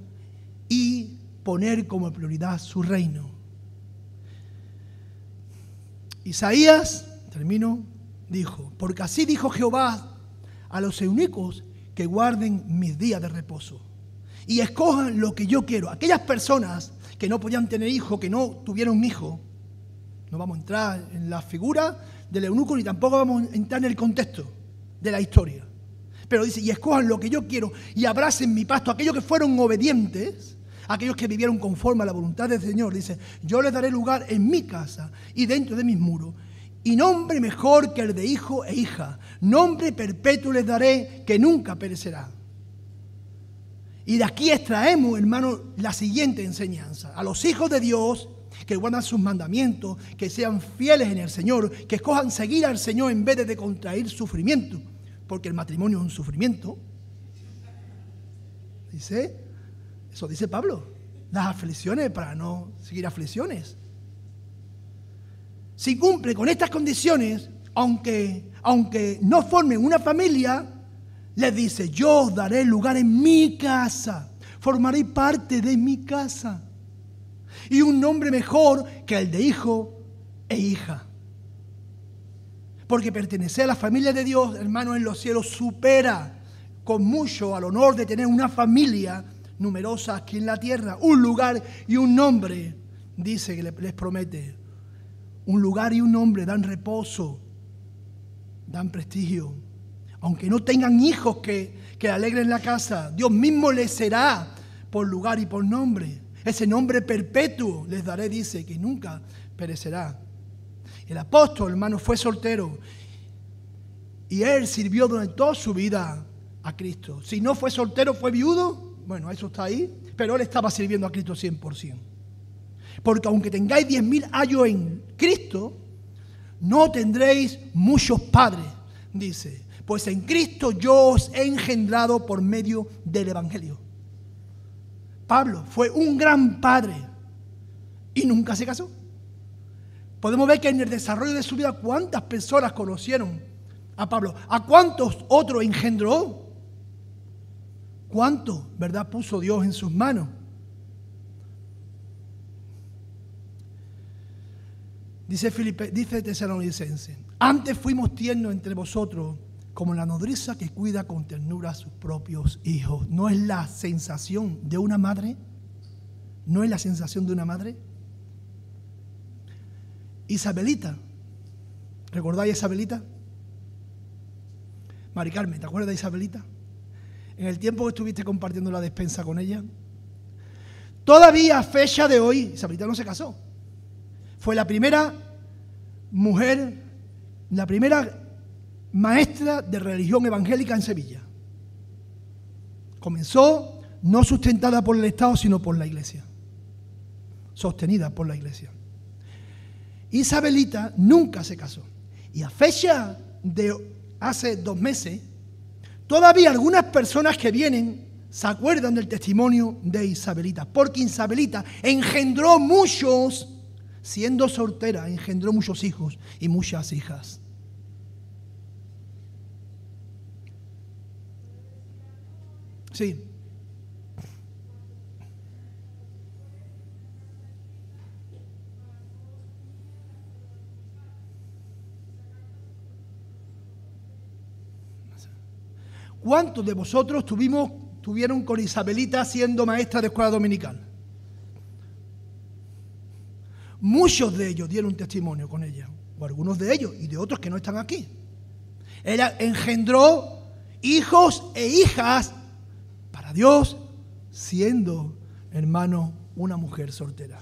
y poner como prioridad su reino. Isaías, termino, dijo, porque así dijo Jehová a los eunucos que guarden mis días de reposo y escojan lo que yo quiero. Aquellas personas que no podían tener hijos, que no tuvieron un hijo, no vamos a entrar en la figura del eunuco ni tampoco vamos a entrar en el contexto de la historia. Pero dice, y escojan lo que yo quiero y abracen mi pasto. Aquellos que fueron obedientes, aquellos que vivieron conforme a la voluntad del Señor, dice, yo les daré lugar en mi casa y dentro de mis muros. Y nombre mejor que el de hijo e hija. Nombre perpetuo les daré que nunca perecerá. Y de aquí extraemos, hermanos, la siguiente enseñanza. A los hijos de Dios, que guardan sus mandamientos, que sean fieles en el Señor, que escojan seguir al Señor en vez de contraer sufrimiento, porque el matrimonio es un sufrimiento. Eso dice Pablo, las aflicciones para no seguir aflicciones. Si cumple con estas condiciones, aunque no formen una familia, les dice, yo os daré lugar en mi casa, formaré parte de mi casa. Y un nombre mejor que el de hijo e hija. Porque pertenecer a la familia de Dios, hermanos, en los cielos supera con mucho al honor de tener una familia numerosa aquí en la tierra. Un lugar y un nombre, dice que les promete. Un lugar y un nombre dan reposo, dan prestigio. Aunque no tengan hijos que alegren la casa, Dios mismo les será por lugar y por nombre. Ese nombre perpetuo les daré, dice, que nunca perecerá. El apóstol, hermano, fue soltero y él sirvió durante toda su vida a Cristo. Si no fue soltero, fue viudo, bueno, eso está ahí, pero él estaba sirviendo a Cristo 100%. Porque aunque tengáis 10.000 años en Cristo, no tendréis muchos padres, dice. Pues en Cristo yo os he engendrado por medio del Evangelio. Pablo fue un gran padre y nunca se casó. Podemos ver que en el desarrollo de su vida cuántas personas conocieron a Pablo, a cuántos otros engendró, cuánto, ¿verdad?, puso Dios en sus manos. Dice Tesalonicense, antes fuimos tiernos entre vosotros como la nodriza que cuida con ternura a sus propios hijos. ¿No es la sensación de una madre? ¿No es la sensación de una madre? Isabelita, ¿recordáis a Isabelita? Mari Carmen, ¿te acuerdas de Isabelita? En el tiempo que estuviste compartiendo la despensa con ella. Todavía a fecha de hoy, Isabelita no se casó. Fue la primera mujer, la primera maestra de religión evangélica en Sevilla. Comenzó no sustentada por el Estado, sino por la Iglesia. Sostenida por la Iglesia. Isabelita nunca se casó. Y a fecha de hace 2 meses, todavía algunas personas que vienen se acuerdan del testimonio de Isabelita. Porque Isabelita engendró muchos, siendo soltera, engendró muchos hijos y muchas hijas. Sí. ¿Cuántos de vosotros tuvieron con Isabelita siendo maestra de escuela dominical? Muchos de ellos dieron testimonio con ella, o algunos de ellos, y de otros que no están aquí. Ella engendró hijos e hijas para Dios, siendo, hermano, una mujer soltera.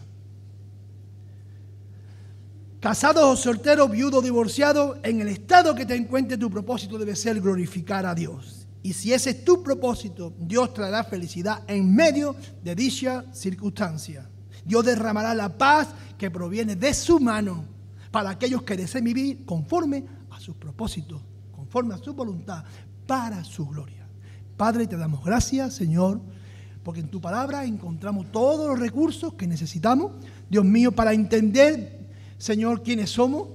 Casados o solteros, viudos, divorciados, en el estado que te encuentres, tu propósito debe ser glorificar a Dios. Y si ese es tu propósito, Dios traerá felicidad en medio de dicha circunstancia. Dios derramará la paz que proviene de su mano para aquellos que deseen vivir conforme a sus propósitos, conforme a su voluntad, para su gloria. Padre, te damos gracias, Señor, porque en tu palabra encontramos todos los recursos que necesitamos, Dios mío, para entender, Señor, quiénes somos,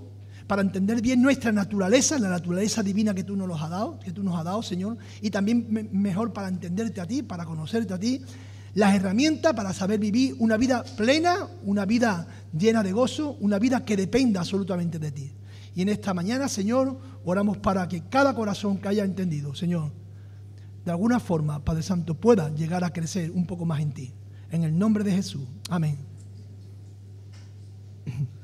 para entender bien nuestra naturaleza, la naturaleza divina que tú nos has dado, Señor, y también mejor para entenderte a ti, para conocerte a ti, las herramientas para saber vivir una vida plena, una vida llena de gozo, una vida que dependa absolutamente de ti. Y en esta mañana, Señor, oramos para que cada corazón que haya entendido, Señor, de alguna forma, Padre Santo, pueda llegar a crecer un poco más en ti. En el nombre de Jesús. Amén.